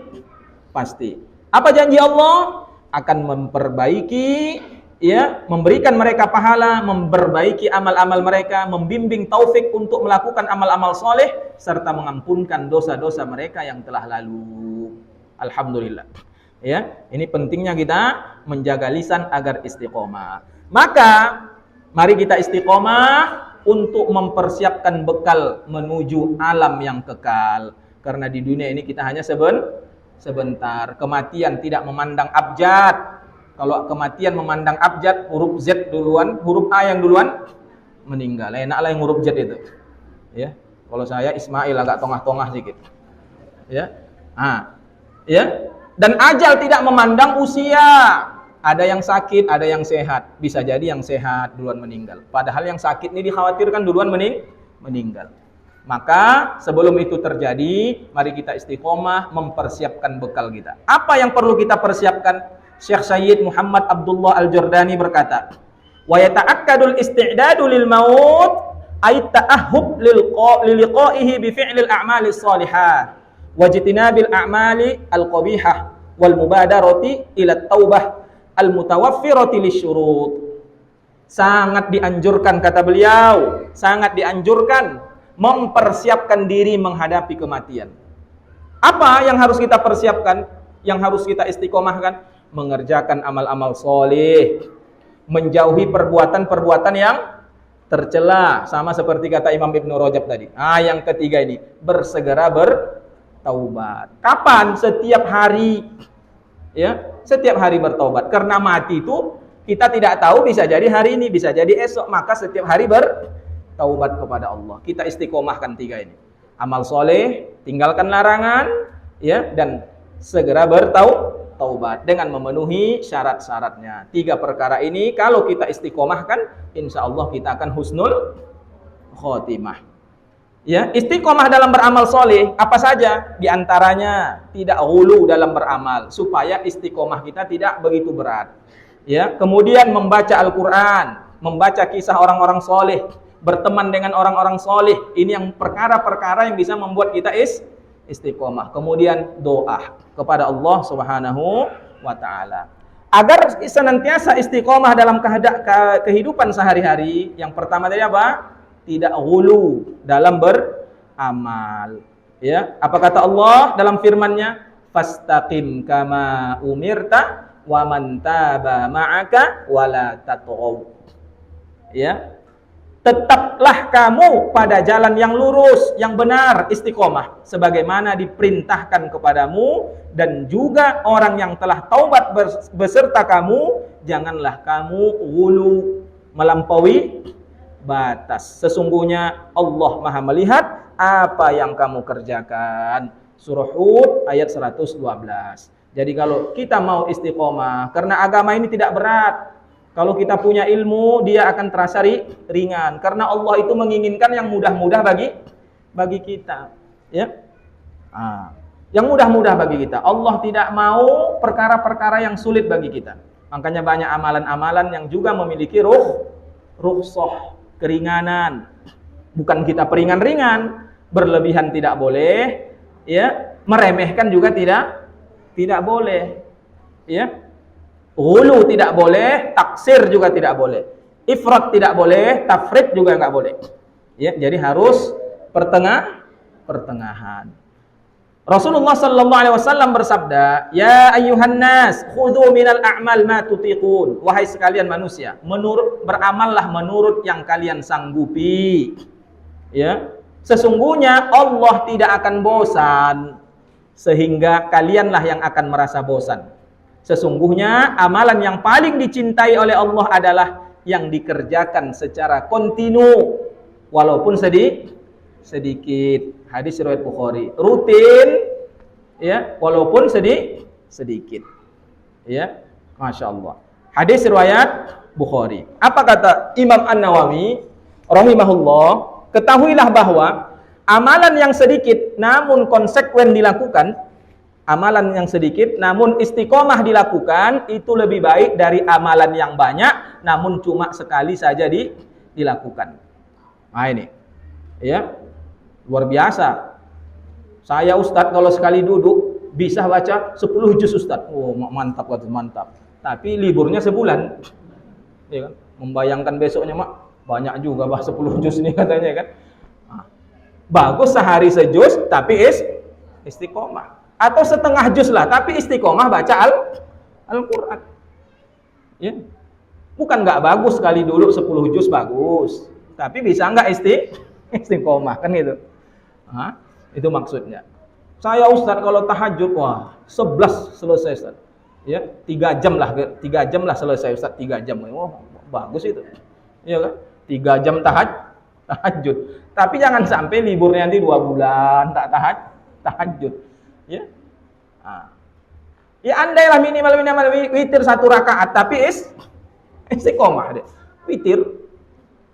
A: Apa janji Allah? Akan memperbaiki, ya, memberikan mereka pahala, memperbaiki amal-amal mereka, membimbing taufik untuk melakukan amal-amal soleh, serta mengampunkan dosa-dosa mereka yang telah lalu. Alhamdulillah. Ya, ini pentingnya kita menjaga lisan agar istiqomah. Maka mari kita istiqomah untuk mempersiapkan bekal menuju alam yang kekal. Karena di dunia ini kita hanya sebentar. Kematian tidak memandang abjad. Kalau kematian memandang abjad, huruf Z duluan, huruf A yang duluan meninggal. Enaklah yang huruf Z itu. Ya. Kalau saya Ismail agak tongah-tongah sedikit. Ya. Ya. Dan ajal tidak memandang usia. Ada yang sakit, ada yang sehat. Bisa jadi yang sehat duluan meninggal. Padahal yang sakit ini dikhawatirkan duluan meninggal. Maka sebelum itu terjadi, mari kita istiqomah mempersiapkan bekal kita. Apa yang perlu kita persiapkan? Syekh Sayyid Muhammad Abdullah Al-Jordani berkata, "Wa yata'akkadul isti'dadu lil maut ay ta'ahhub lil liqa'ihi bi fi'lil a'mali shalihah wa jitinabil a'mali al-qabihah wal mubadarati ila taubah al-mutawaffirati lisyurut." Sangat dianjurkan, kata beliau, sangat dianjurkan mempersiapkan diri menghadapi kematian. Apa yang harus kita persiapkan? Yang harus kita istiqomahkan? Mengerjakan amal-amal soleh, menjauhi perbuatan-perbuatan yang tercela, sama seperti kata Imam Ibnu Rajab tadi. Yang ketiga ini, bersegera bertaubat. Kapan? Setiap hari. Ya, setiap hari bertaubat. Karena mati itu kita tidak tahu, bisa jadi hari ini, bisa jadi esok. Maka setiap hari bertaubat kepada Allah. Kita istiqomahkan tiga ini. Amal soleh, tinggalkan larangan, ya, dan segera bertaubat dengan memenuhi syarat-syaratnya. Tiga perkara ini kalau kita istiqomahkan, insya Allah kita akan husnul khotimah. Ya, istiqomah dalam beramal soleh apa saja? Di antaranya tidak ghulu dalam beramal, supaya istiqomah kita tidak begitu berat. Ya, kemudian membaca Al-Quran, membaca kisah orang-orang soleh, berteman dengan orang-orang soleh. Ini yang perkara-perkara yang bisa membuat kita istiqomah. Kemudian doa kepada Allah Subhanahu wa taala. Agar senantiasa istiqomah dalam kehidupan sehari-hari, yang pertama tadi apa? Tidak ghulu dalam beramal. Ya, apa kata Allah dalam firman-Nya? Fastaqim kama umirta wa man taba ma'aka wala tatghaw. Ya. Tetaplah kamu pada jalan yang lurus, yang benar, istiqomah, sebagaimana diperintahkan kepadamu, dan juga orang yang telah taubat beserta kamu, janganlah kamu ghulu, melampaui batas. Sesungguhnya Allah Maha melihat apa yang kamu kerjakan. Surah Hud ayat 112. Jadi kalau kita mau istiqomah, karena agama ini tidak berat. Kalau kita punya ilmu, dia akan terasa ringan. Karena Allah itu menginginkan yang mudah-mudah bagi kita. Ya, yang mudah-mudah bagi kita. Allah tidak mau perkara-perkara yang sulit bagi kita. Makanya banyak amalan-amalan yang juga memiliki rukhsah, keringanan. Bukan kita peringan-ringan, berlebihan tidak boleh, ya, meremehkan juga tidak boleh, ya. Ghulu tidak boleh, taksir juga tidak boleh, ifrat tidak boleh, tafrid juga nggak boleh. Ya, jadi harus pertengahan. Rasulullah sallallahu alaihi wasallam bersabda, "Ya ayyuhan nas, khudhu minal a'mal ma tutiqun." Wahai sekalian manusia, beramallah menurut yang kalian sanggupi. Ya, sesungguhnya Allah tidak akan bosan, sehingga kalianlah yang akan merasa bosan. Sesungguhnya amalan yang paling dicintai oleh Allah adalah yang dikerjakan secara kontinu, walaupun sedikit. Hadis riwayat Bukhari. Rutin, ya, walaupun sedikit. Ya, Masya Allah. Hadis riwayat Bukhari. Apa kata Imam An-Nawawi rahimahullah? Ketahuilah bahwa amalan yang sedikit namun konsekuen dilakukan, amalan yang sedikit namun istiqomah dilakukan, itu lebih baik dari amalan yang banyak namun cuma sekali saja dilakukan. Nah ini, ya, luar biasa. Saya Ustadz kalau sekali duduk bisa baca 10 juz Ustadz. Oh mantap, mantap. Tapi liburnya sebulan, ya kan? Membayangkan besoknya mak banyak juga bah 10 juz nih katanya kan. Nah, bagus sehari sejuz tapi istiqomah. Atau setengah juz lah tapi istiqomah baca Al-Quran. Ya. Bukan nggak bagus sekali dulu 10 juz bagus, tapi bisa nggak istiqomah kan gitu. Nah, itu maksudnya. Saya Ustadz kalau tahajud wah 11 selesai Ustadz. Ya, 3 jam lah selesai Ustadz, 3 jam. Oh, bagus itu. Iya kan? 3 jam tahajud. Tapi jangan sampai liburnya nanti 2 bulan tak tahajud. Ya. Nah. Ya andailah minimal witir 1 rakaat tapi istiqomah deh. Witir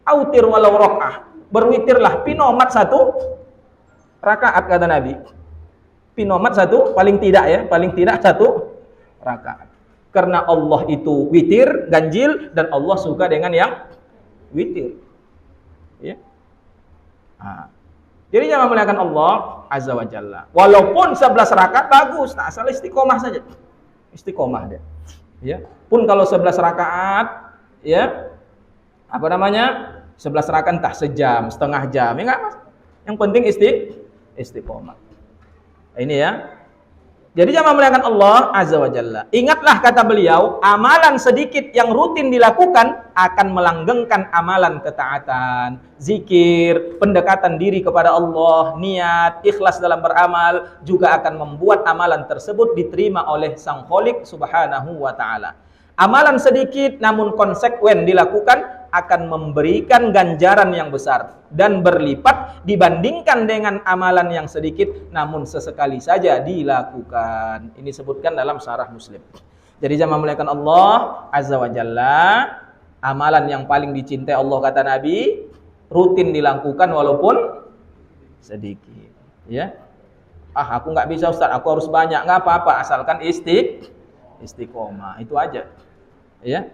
A: autir walau rakaah. Berwitirlah pinomat 1 rakaat kata Nabi. Pinomat 1 paling tidak 1 rakaat. Karena Allah itu witir, ganjil, dan Allah suka dengan yang witir. Ya. Nah. Jadi jangan memuliakan Allah Azza wa Jalla. Walaupun 11 rakaat bagus, tak asal istiqomah saja. Istiqomah dia. Ya. Pun kalau 11 rakaat, ya, 11 rakaat entah sejam, setengah jam, ya enggak Mas. Yang penting istiqomah. Ini ya. Jadi jangan memuliakan Allah Azza wa Jalla. Ingatlah kata beliau, amalan sedikit yang rutin dilakukan akan melanggengkan amalan ketaatan, zikir, pendekatan diri kepada Allah, niat, ikhlas dalam beramal, juga akan membuat amalan tersebut diterima oleh Sang Khalik Subhanahu wa Ta'ala. Amalan sedikit namun konsekuen dilakukan akan memberikan ganjaran yang besar dan berlipat dibandingkan dengan amalan yang sedikit namun sesekali saja dilakukan. Ini disebutkan dalam Syarah Muslim. Jadi jangan memuliakan Allah Azza wa Jalla, amalan yang paling dicintai Allah kata Nabi, rutin dilakukan walaupun sedikit. Ya, aku nggak bisa Ustaz, aku harus banyak, nggak apa-apa asalkan istiqomah, itu aja. Ya.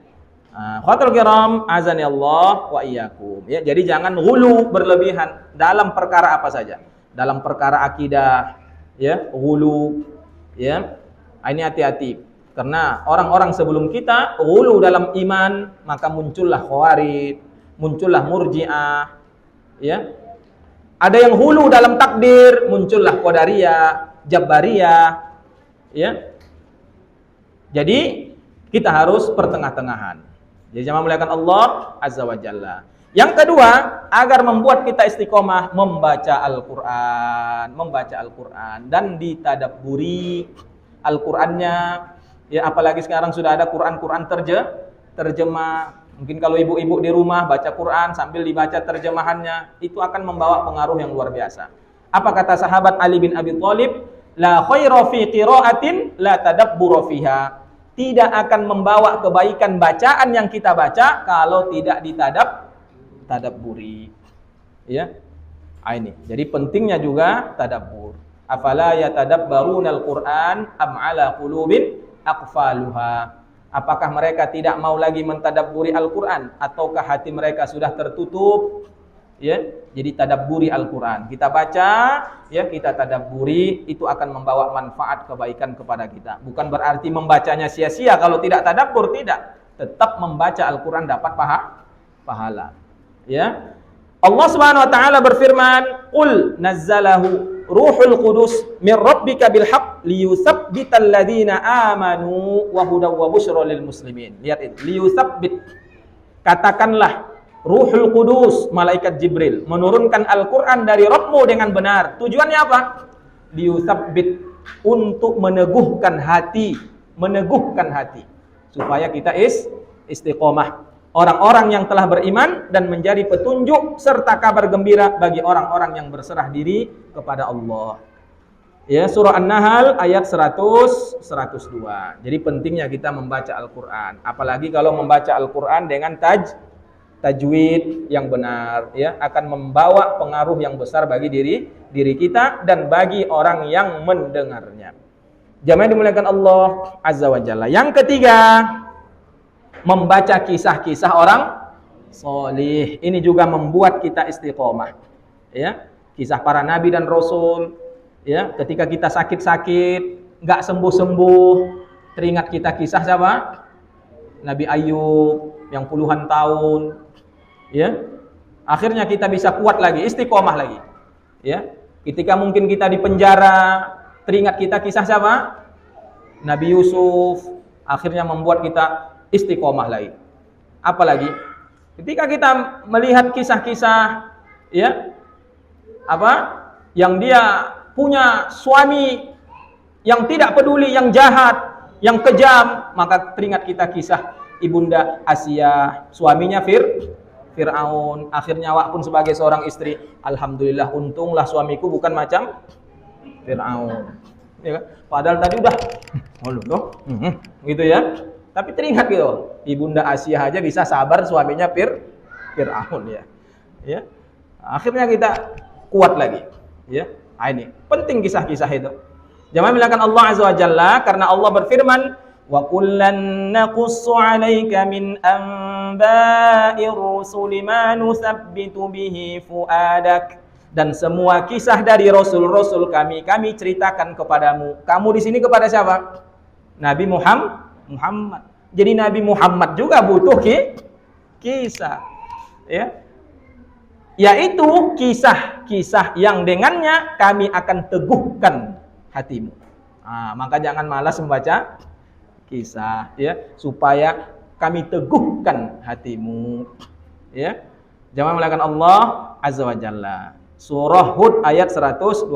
A: Khawatir kiram azani Allah wa iyyakum. Ya, jadi jangan ghulu berlebihan dalam perkara apa saja. Dalam perkara akidah, ya, ghulu, ya. Ini hati-hati. Karena orang-orang sebelum kita ghulu dalam iman, maka muncullah khawarij, muncullah murji'ah, ya. Ada yang ghulu dalam takdir, muncullah qadariyah, jabariyah, ya. Jadi kita harus pertengah-tengahan. Jadi jangan memuliakan Allah Azza wa Jalla. Yang kedua, agar membuat kita istiqomah, membaca Al-Quran dan ditadabburi Al-Qurannya. Ya, apalagi sekarang sudah ada Quran terjemah. Mungkin kalau ibu-ibu di rumah baca Quran sambil dibaca terjemahannya, itu akan membawa pengaruh yang luar biasa. Apa kata sahabat Ali bin Abi Thalib? La khaira fi qira'atin la tadabbura fiha. Tidak akan membawa kebaikan bacaan yang kita baca kalau tidak ditadabburi. Ya. Ini. Jadi pentingnya juga tadabbur. Afala yatadabbarunal Qur'an am ala qulubin aqfaluha. Apakah mereka tidak mau lagi mentadabburi Al-Qur'an ataukah hati mereka sudah tertutup? Ya, jadi tadabburi Al-Quran. Kita baca, ya, kita tadabburi, itu akan membawa manfaat kebaikan kepada kita. Bukan berarti membacanya sia-sia kalau tidak tadabbur, tidak. Tetap membaca Al-Quran dapat pahala. Ya. Allah Subhanahu wa taala berfirman, "Qul nazzalahu Ruhul Qudus min rabbika bil haqq liyuthabbital ladzina amanu wa hudaw wa busyra lil muslimin." Lihat itu, liyuthabbit. Katakanlah Ruhul Qudus, malaikat Jibril, menurunkan Al-Quran dari Rabbmu dengan benar. Tujuannya apa? Liyuthabbit, untuk meneguhkan hati. Supaya kita istiqomah. Orang-orang yang telah beriman dan menjadi petunjuk serta kabar gembira bagi orang-orang yang berserah diri kepada Allah. Ya, surah An-Nahl ayat 100-102. Jadi pentingnya kita membaca Al-Quran. Apalagi kalau membaca Al-Quran dengan tajwid yang benar, ya, akan membawa pengaruh yang besar bagi diri kita dan bagi orang yang mendengarnya. Jamaah yang dimuliakan Allah Azza wa Jalla. Yang ketiga, membaca kisah-kisah orang solih. Ini juga membuat kita istiqomah. Ya, kisah para nabi dan rasul. Ya, ketika kita sakit-sakit, nggak sembuh-sembuh, teringat kita kisah siapa? Nabi Ayub yang puluhan tahun. Ya, akhirnya kita bisa kuat lagi, istiqomah lagi. Ya, ketika mungkin kita di penjara, teringat kita kisah siapa? Nabi Yusuf. Akhirnya membuat kita istiqomah lagi. Apalagi ketika kita melihat kisah-kisah ya yang dia punya suami yang tidak peduli, yang jahat, yang kejam, maka teringat kita kisah ibunda Asia, suaminya Fir'aun. Akhirnya awak pun sebagai seorang istri, alhamdulillah, untunglah suamiku bukan macam Fir'aun. Ya kan? Padahal tadi udah gitu ya. Tapi teringat gitu, ibunda Asia aja bisa sabar suaminya Fir'aun ya. Ya. Akhirnya kita kuat lagi. Ya. Nah, ini penting kisah-kisah itu. Jangan bilang Allah Azza wa Jalla, karena Allah berfirman, wa kullan naqussu 'alaika min anba'ir rusuli ma nusabbitu bihi fuadak. Dan semua kisah dari rasul-rasul kami ceritakan kepadamu. Kamu di sini kepada siapa? Nabi Muhammad. Jadi Nabi Muhammad juga butuh kisah. Ya. Yaitu kisah-kisah yang dengannya kami akan teguhkan hatimu. Nah, maka jangan malas membaca kisah ya, supaya kami teguhkan hatimu. Ya. Jangan melakukan Allah Azza wa Jalla. Surah Hud ayat 120.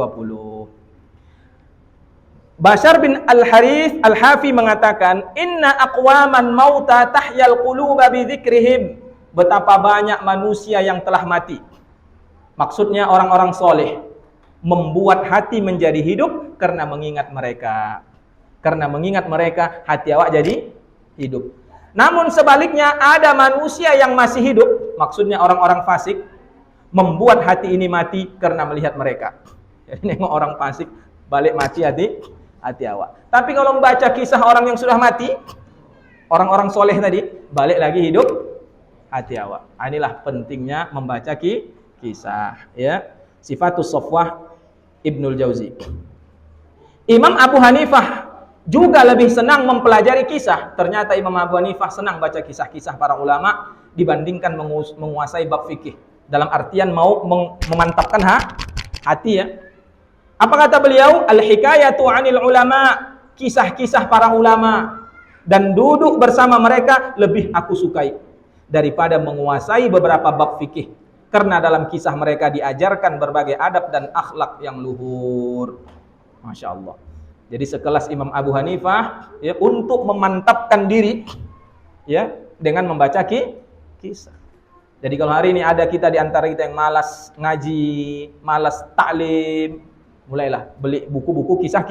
A: Bashar bin Al-Harith Al-Hafi mengatakan, "Inna aqwaman mauta tahyal quluba bi dzikrihim." Betapa banyak manusia yang telah mati. Maksudnya orang-orang soleh, membuat hati menjadi hidup karena mengingat mereka. Karena mengingat mereka, hati awak jadi hidup. Namun sebaliknya, ada manusia yang masih hidup, maksudnya orang-orang fasik, membuat hati ini mati karena melihat mereka. Jadi nengok orang fasik, balik mati hati awak. Tapi kalau membaca kisah orang yang sudah mati, orang-orang soleh tadi, balik lagi hidup hati awak. Inilah pentingnya membaca kisah. Ya, Sifatus Safwah Ibnul Jauzi. Imam Abu Hanifah juga lebih senang mempelajari kisah. Ternyata Imam Abu Hanifah senang baca kisah-kisah para ulama dibandingkan menguasai bab fikih. Dalam artian mau memantapkan hati ya. Apa kata beliau? Al-hikayatu 'anil ulama, kisah-kisah para ulama dan duduk bersama mereka lebih aku sukai daripada menguasai beberapa bab fikih. Karena dalam kisah mereka diajarkan berbagai adab dan akhlak yang luhur. Masya Allah. Jadi sekelas Imam Abu Hanifah ya, untuk memantapkan diri ya dengan membaca kisah. Jadi kalau hari ini ada kita di antara kita yang malas ngaji, malas taklim, mulailah beli buku-buku kisah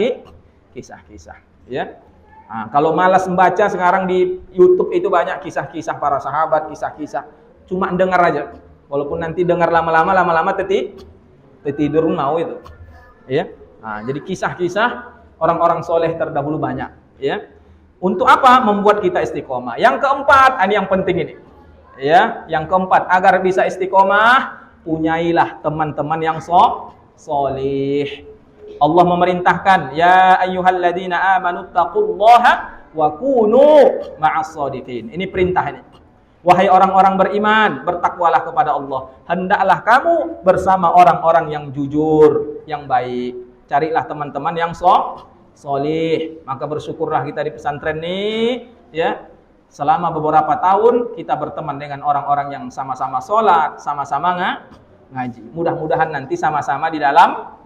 A: ya. Nah, kalau malas membaca, sekarang di YouTube itu banyak kisah-kisah para sahabat, kisah-kisah cuma dengar aja. Walaupun nanti dengar lama-lama tidur mau itu. Ya. Nah, jadi kisah-kisah orang-orang soleh terdahulu banyak, ya. Untuk apa? Membuat kita istiqomah. Yang keempat, ini yang penting ini. Ya, yang keempat, agar bisa istiqomah, punyailah teman-teman yang soleh. Allah memerintahkan, ya ayyuhalladzina amanu taqullaha wa kunu ma'as shadiqin. Ini perintah ini. Wahai orang-orang beriman, bertakwalah kepada Allah. Hendaklah kamu bersama orang-orang yang jujur, yang baik. Carilah teman-teman yang soleh. Maka bersyukurlah kita di pesantren ini, ya. Selama beberapa tahun kita berteman dengan orang-orang yang sama-sama sholat, sama-sama ngaji. Mudah-mudahan nanti sama-sama di dalam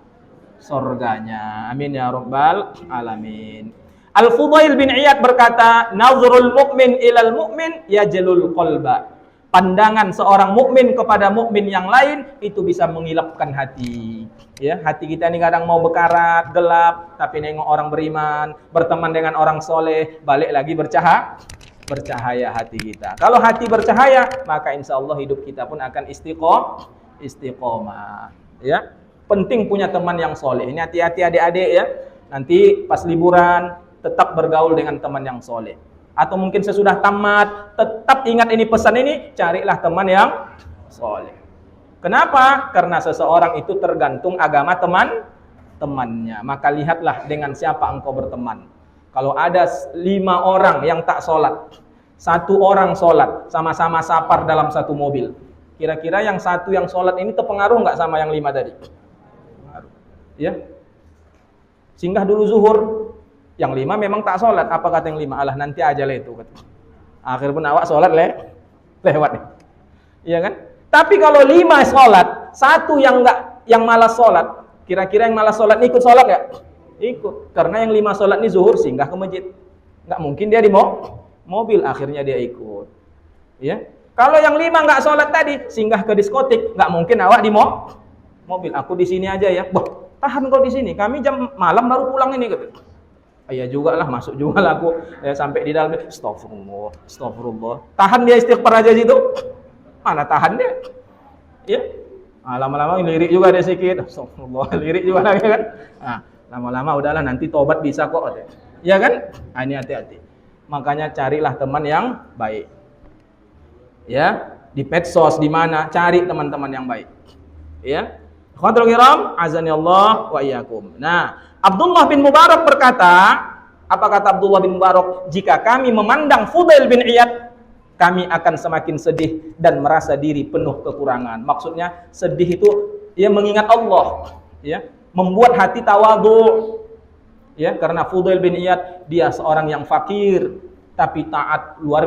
A: surganya. Amin ya rabbal alamin. Al-Fudail bin Iyad berkata, "Nazrul mu'min ilal mu'min yajlul qalba." Pandangan seorang mukmin kepada mukmin yang lain itu bisa mengilapkan hati. Ya, hati kita ini kadang mau bekarat, gelap, tapi nengok orang beriman, berteman dengan orang soleh, balik lagi bercahaya hati kita. Kalau hati bercahaya, maka insya Allah hidup kita pun akan istiqomah. Ya, penting punya teman yang soleh. Ini hati-hati adik-adik ya. Nanti pas liburan tetap bergaul dengan teman yang soleh. Atau mungkin sesudah tamat tetap ingat ini pesan ini, carilah teman yang soleh. Kenapa? Karena seseorang itu tergantung agama temannya. Maka lihatlah dengan siapa engkau berteman. Kalau ada 5 orang yang tak sholat, 1 orang sholat, sama-sama sapar dalam satu mobil, kira-kira yang 1 yang sholat ini terpengaruh nggak sama yang 5 tadi? Pengaruh. Ya. Singgah dulu zuhur, yang 5 memang tak sholat. Apa kata yang 5? Alah nanti aja lah itu. Akhir pun awak sholat lewat. Iya kan? Tapi kalau 5 sholat, 1 yang malas sholat, kira-kira yang malas sholat ini ikut sholat nggak? Ikut. Karena yang 5 sholat ini zuhur singgah ke masjid. Nggak mungkin dia di mobil, akhirnya dia ikut. Ya. Kalau yang 5 nggak sholat tadi, singgah ke diskotik, nggak mungkin awak di mobil. Aku di sini aja ya. Bah, tahan kau di sini. Kami jam malam baru pulang ini. Iya juga lah, masuk juga lah aku. Sampai di dalam, astagfirullah. Tahan dia istighfar aja situ. Mana tahan dia? Ya. Lama-lama lirik juga dia sedikit. Astagfirullah, lirik juga lagi kan. Lama-lama udahlah nanti tobat bisa kok. Ya kan? Ini hati-hati. Makanya carilah teman yang baik. Ya, di medsos di mana cari teman-teman yang baik. Ya. Khairull kiram, azani Allah wa iyyakum. Nah, Abdullah bin Mubarak berkata, apa kata Abdullah bin Mubarak? Jika kami memandang Fudail bin Iyad, kami akan semakin sedih dan merasa diri penuh kekurangan. Maksudnya sedih itu ya mengingat Allah, ya, membuat hati tawadhu. Ya, karena Fudail bin Iyad dia seorang yang fakir tapi taat luar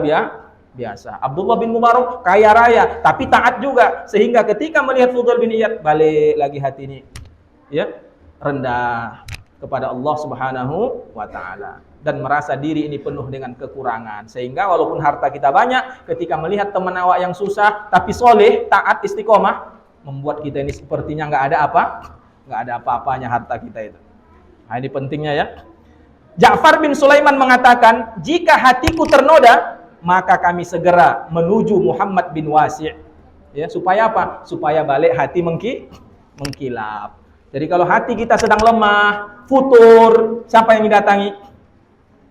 A: biasa. Abdullah bin Mubarak kaya raya tapi taat juga, sehingga ketika melihat Fudail bin Iyad balik lagi hati ini, ya, rendah kepada Allah Subhanahu wa taala dan merasa diri ini penuh dengan kekurangan. Sehingga walaupun harta kita banyak, ketika melihat teman awak yang susah tapi soleh, taat, istiqomah, membuat kita ini sepertinya nggak ada apa-apanya harta kita itu. Nah, ini pentingnya ya. Ja'far bin Sulaiman mengatakan, jika hatiku ternoda, maka kami segera menuju Muhammad bin Wasi'. Ya, supaya apa? Supaya balik hati mengkilap. Jadi kalau hati kita sedang lemah, futur, siapa yang didatangi?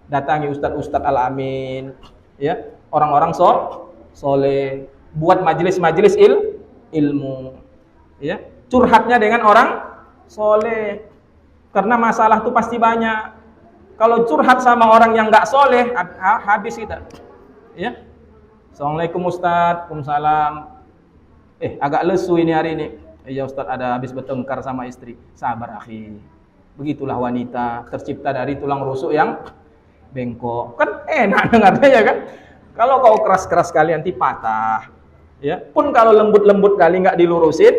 A: Datangi ustadz-ustadz al-amin, ya, orang-orang soleh, buat majelis-majelis ilmu, ya, curhatnya dengan orang soleh, karena masalah itu pasti banyak. Kalau curhat sama orang yang nggak soleh, habis kita, ya. Assalamualaikum ustadz, waalaikumsalam. Agak lesu ini hari ini. Ya ustadz, ada habis bertengkar sama istri. Sabar akhi. Begitulah wanita, tercipta dari tulang rusuk yang bengkok. Kan enak dengarnya ya kan? Kalau kau keras-keras kali nanti patah. Ya, pun kalau lembut-lembut kali nggak dilurusin,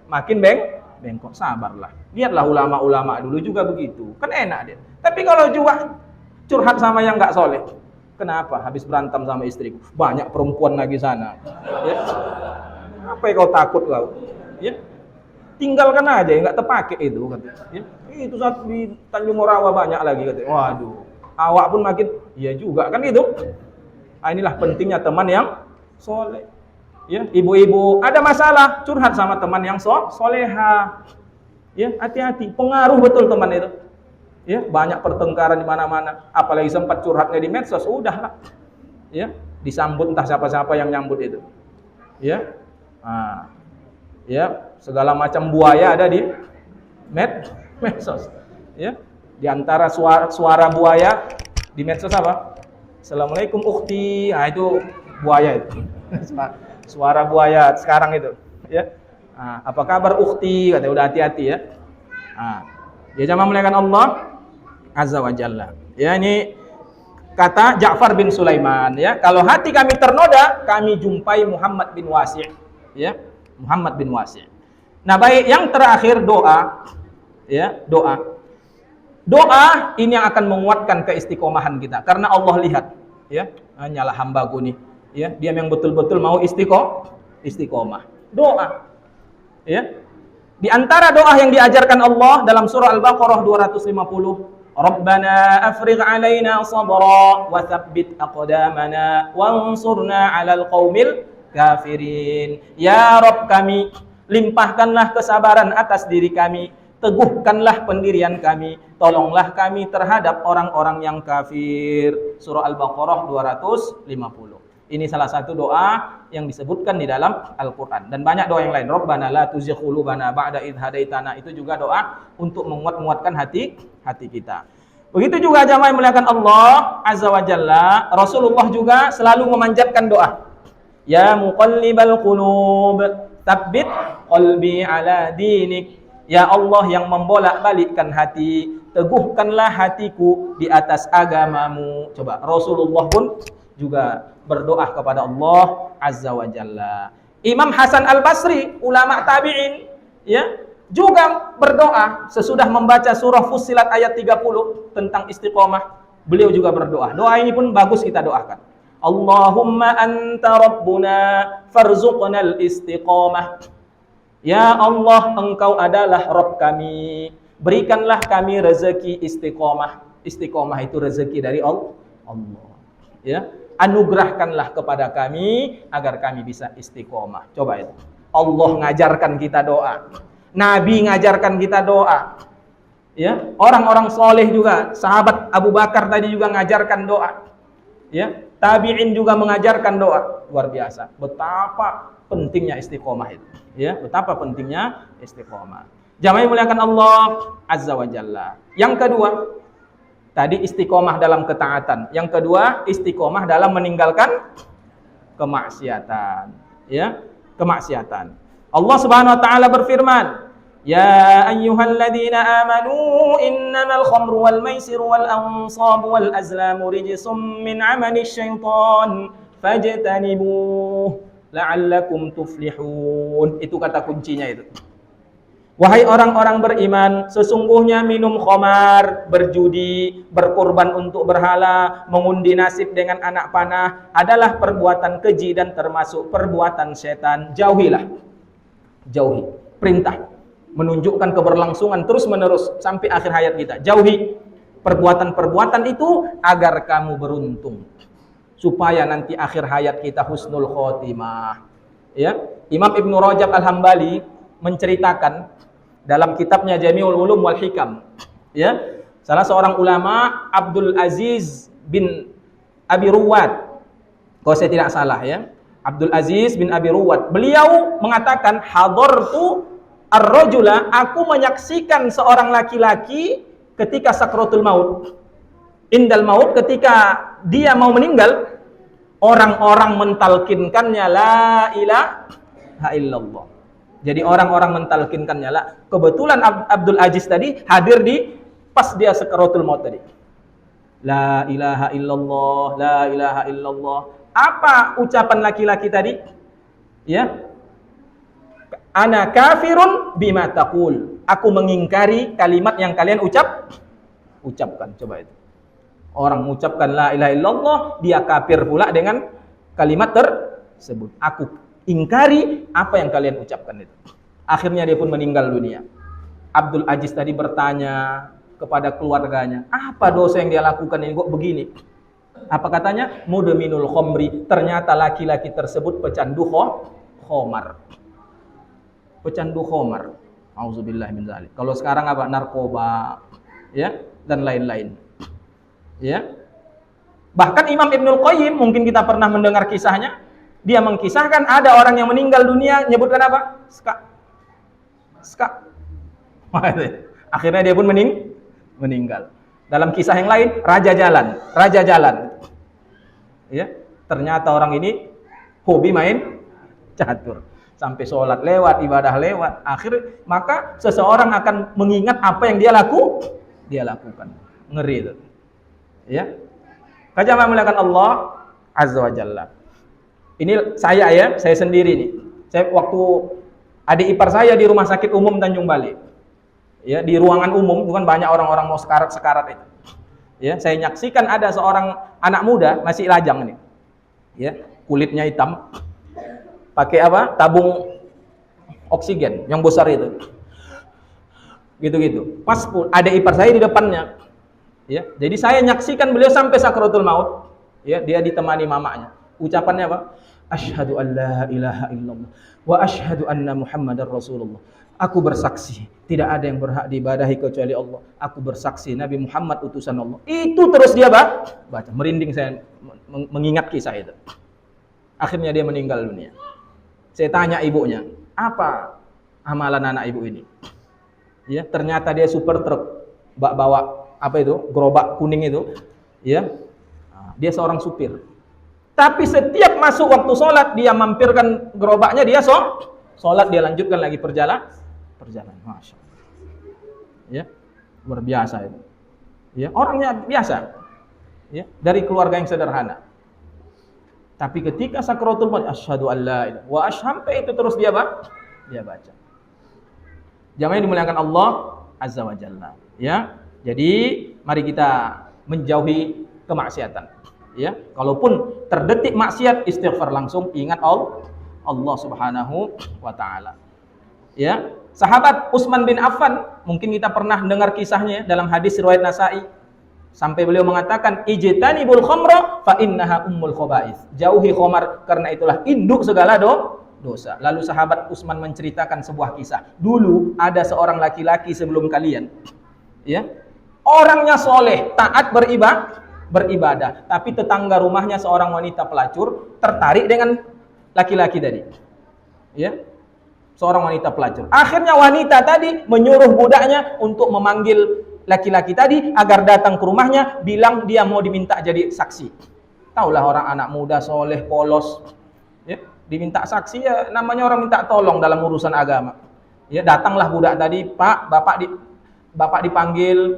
A: makin bengkok. Sabarlah. Lihatlah ulama-ulama dulu juga begitu. Kan enak dia. Tapi kalau juga curhat sama yang nggak soleh, kenapa? Habis berantem sama istriku. Banyak perempuan lagi sana. Ya. Apa yang kau takut kau? Ya. Tinggalkan aja, nggak terpakai itu. Ya. Itu saat di Tanjung Morawa banyak lagi. Waduh. Awak pun makin, iya juga kan itu. Inilah pentingnya teman yang soleh. Ya, ibu-ibu ada masalah, curhat sama teman yang soleha. Ya, hati-hati, pengaruh betul teman itu. Ya, banyak pertengkaran di mana-mana. Apalagi sempat curhatnya di medsos, udahlah. Ya, disambut entah siapa-siapa yang nyambut itu. Ya, ya, segala macam buaya ada di medsos. Ya. Di antara suara buaya di medsos apa? Assalamualaikum ukhti. Nah, itu buaya itu. Suara buaya sekarang itu, ya. Apa kabar ukhti? Katanya udah hati-hati ya. Ya jamaah muliakan Allah azza wa jalla. Ya, ini kata Ja'far bin Sulaiman ya. Kalau hati kami ternoda, kami jumpai Muhammad bin Wasi'. Ya, Muhammad bin Wasi'. Nah, baik, yang terakhir doa. Ya, doa. Doa ini yang akan menguatkan keistiqomahan kita, karena Allah lihat, ya, hanyalah hambaku nih, ya, dia yang betul-betul mau istiqomah. Doa, ya. Di antara doa yang diajarkan Allah dalam surah Al-Baqarah 250, Rabbana afrigh alaina sabra wa tsabbit aqdamana wansurna 'alal qaumil kafirin. Ya Rabb kami, limpahkanlah kesabaran atas diri kami, teguhkanlah pendirian kami, tolonglah kami terhadap orang-orang yang kafir. Surah Al-Baqarah 250. Ini salah satu doa yang disebutkan di dalam Al-Quran. Dan banyak doa yang lain. Rabbana la tuzigh qulubana ba'da idh hadaitana. Itu juga doa untuk menguatkan hati kita. Begitu juga jamaah yang muliakan Allah Azza wa Jalla. Rasulullah juga selalu memanjatkan doa. Ya muqallibal qulub, tsabbit qalbi ala dinik. Ya Allah yang membolak-balikkan hati, teguhkanlah hatiku di atas agamamu. Coba, Rasulullah pun juga berdoa kepada Allah Azza wa Jalla. Imam Hasan Al-Basri, ulama tabi'in, ya, juga berdoa sesudah membaca surah Fussilat ayat 30 tentang istiqomah. Beliau juga berdoa. Doa ini pun bagus kita doakan. Allahumma anta rabbuna farzuqnal istiqomah. Ya Allah, Engkau adalah Rabb kami. Berikanlah kami rezeki istiqomah. Istiqomah itu rezeki dari Allah. Ya, anugerahkanlah kepada kami agar kami bisa istiqomah. Coba itu. Allah ngajarkan kita doa. Nabi ngajarkan kita doa. Ya, orang-orang soleh juga, sahabat Abu Bakar tadi juga ngajarkan doa. Ya, tabi'in juga mengajarkan doa. Luar biasa. Betapa pentingnya istiqomah itu. Ya, betapa pentingnya istiqomah. Jamaah muliakan Allah Azza wa Jalla. Yang kedua, tadi istiqomah dalam ketaatan. Yang kedua, istiqomah dalam meninggalkan kemaksiatan. Ya, kemaksiatan. Allah Subhanahu wa taala berfirman, "Ya ayyuhalladzina amanu innamal khamru wal maisiru wal ansabu wal azlamu rijsum min 'amalis syaitan fajtanibuh la'allakum tuflihun." Itu kata kuncinya itu. Wahai orang-orang beriman, sesungguhnya minum khamar, berjudi, berkorban untuk berhala, mengundi nasib dengan anak panah adalah perbuatan keji dan termasuk perbuatan setan. Jauhilah. Jauhi. Perintah. Menunjukkan keberlangsungan terus-menerus sampai akhir hayat kita. Jauhi perbuatan-perbuatan itu agar kamu beruntung. Supaya nanti akhir hayat kita husnul khotimah. Ya, Imam Ibnu Rajab Al-Hambali menceritakan dalam kitabnya Jami'ul Ulum wal Hikam, ya, salah seorang ulama Abdul Aziz bin Abi Ruwad, kalau saya tidak salah ya, Abdul Aziz bin Abi Ruwad, beliau mengatakan hadartu ar-rajula, aku menyaksikan seorang laki-laki ketika sakratul maut. Indal maut, ketika dia mau meninggal, orang-orang mentalkinkannya la ilaha illallah. Jadi orang-orang mentalkinkannya la. Kebetulan Abdul Aziz tadi hadir di pas dia sakratul maut tadi. La ilaha illallah, la ilaha illallah. Apa ucapan laki-laki tadi? Ya. Ana kafirun bima taqul. Aku mengingkari kalimat yang kalian ucapkan. Coba itu. Orang mengucapkan la ilaha illallah, dia kafir pula dengan kalimat tersebut. Aku ingkari apa yang kalian ucapkan itu. Akhirnya dia pun meninggal dunia. Abdul Aziz tadi bertanya kepada keluarganya, apa dosa yang dia lakukan ini kok begini? Apa katanya? Mudminul khamri. Ternyata laki-laki tersebut pecandu khamar. Pecandu khamar. Auzubillah min dzalik. Kalau sekarang apa? Narkoba, ya, dan lain-lain. Ya. Bahkan Imam Ibnul Qayyim, mungkin kita pernah mendengar kisahnya, dia mengkisahkan ada orang yang meninggal dunia, nyebutkan apa? Ska. Akhirnya dia pun meninggal. Dalam kisah yang lain, raja jalan. Ya, ternyata orang ini hobi main catur. Sampai sholat lewat, ibadah lewat. Maka seseorang akan mengingat apa yang dia lakukan. Ngeri itu. Ya. Jamaah muliakan Allah Azza wa Jalla. Ini saya sendiri nih. Saya waktu adik ipar saya di rumah sakit umum Tanjung Balai. Ya, di ruangan umum, bukan banyak orang-orang mau sekarat itu. Ya, saya nyaksikan ada seorang anak muda masih lajang nih. Ya, kulitnya hitam. Pakai apa? Tabung oksigen yang besar itu. Gitu-gitu. Pas ada ipar saya di depannya. Ya, jadi saya nyaksikan beliau sampai sakratul maut. Ya, dia ditemani mamanya. Ucapannya apa? Asyhadu an la ilaha illallah wa asyhadu anna Muhammadar Rasulullah. Aku bersaksi tidak ada yang berhak diibadahi kecuali Allah. Aku bersaksi Nabi Muhammad utusan Allah. Itu terus dia baca. Merinding saya mengingat kisah itu. Akhirnya dia meninggal dunia. Saya tanya ibunya, apa amalan anak ibu ini? Ya, ternyata dia super truk, bawa apa itu, gerobak kuning itu, ya. Dia seorang supir. Tapi setiap masuk waktu sholat, dia mampirkan gerobaknya, dia sholat, dia lanjutkan lagi perjalanan. Masya Allah. Ya, luar biasa itu. Ya, orangnya biasa. Ya, dari keluarga yang sederhana. Tapi ketika sakaratul maut, asyhadu an la ilaha wa sampai itu terus dia baca. Jamaah yang dimuliakan Allah Azza wa Jalla. Ya. Jadi mari kita menjauhi kemaksiatan. Ya, kalaupun terdetik maksiat, istighfar langsung, ingat Allah Subhanahu wa taala. Ya, sahabat Utsman bin Affan, mungkin kita pernah dengar kisahnya dalam hadis riwayat Nasa'i. Sampai beliau mengatakan, ijtanibul khamra fa innaha ummul khaba'ith. Jauhi khamar karena itulah induk segala dosa. Lalu sahabat Utsman menceritakan sebuah kisah. Dulu ada seorang laki-laki sebelum kalian. Ya. Orangnya soleh, taat beribadah, tapi tetangga rumahnya seorang wanita pelacur tertarik dengan laki-laki tadi. Ya. Seorang wanita pelacur. Akhirnya wanita tadi menyuruh budaknya untuk memanggil laki-laki tadi agar datang ke rumahnya, bilang dia mau diminta jadi saksi. Taulah orang anak muda soleh polos, ya, diminta saksi ya namanya orang minta tolong dalam urusan agama. Ya, datanglah budak tadi, Pak, bapak dipanggil.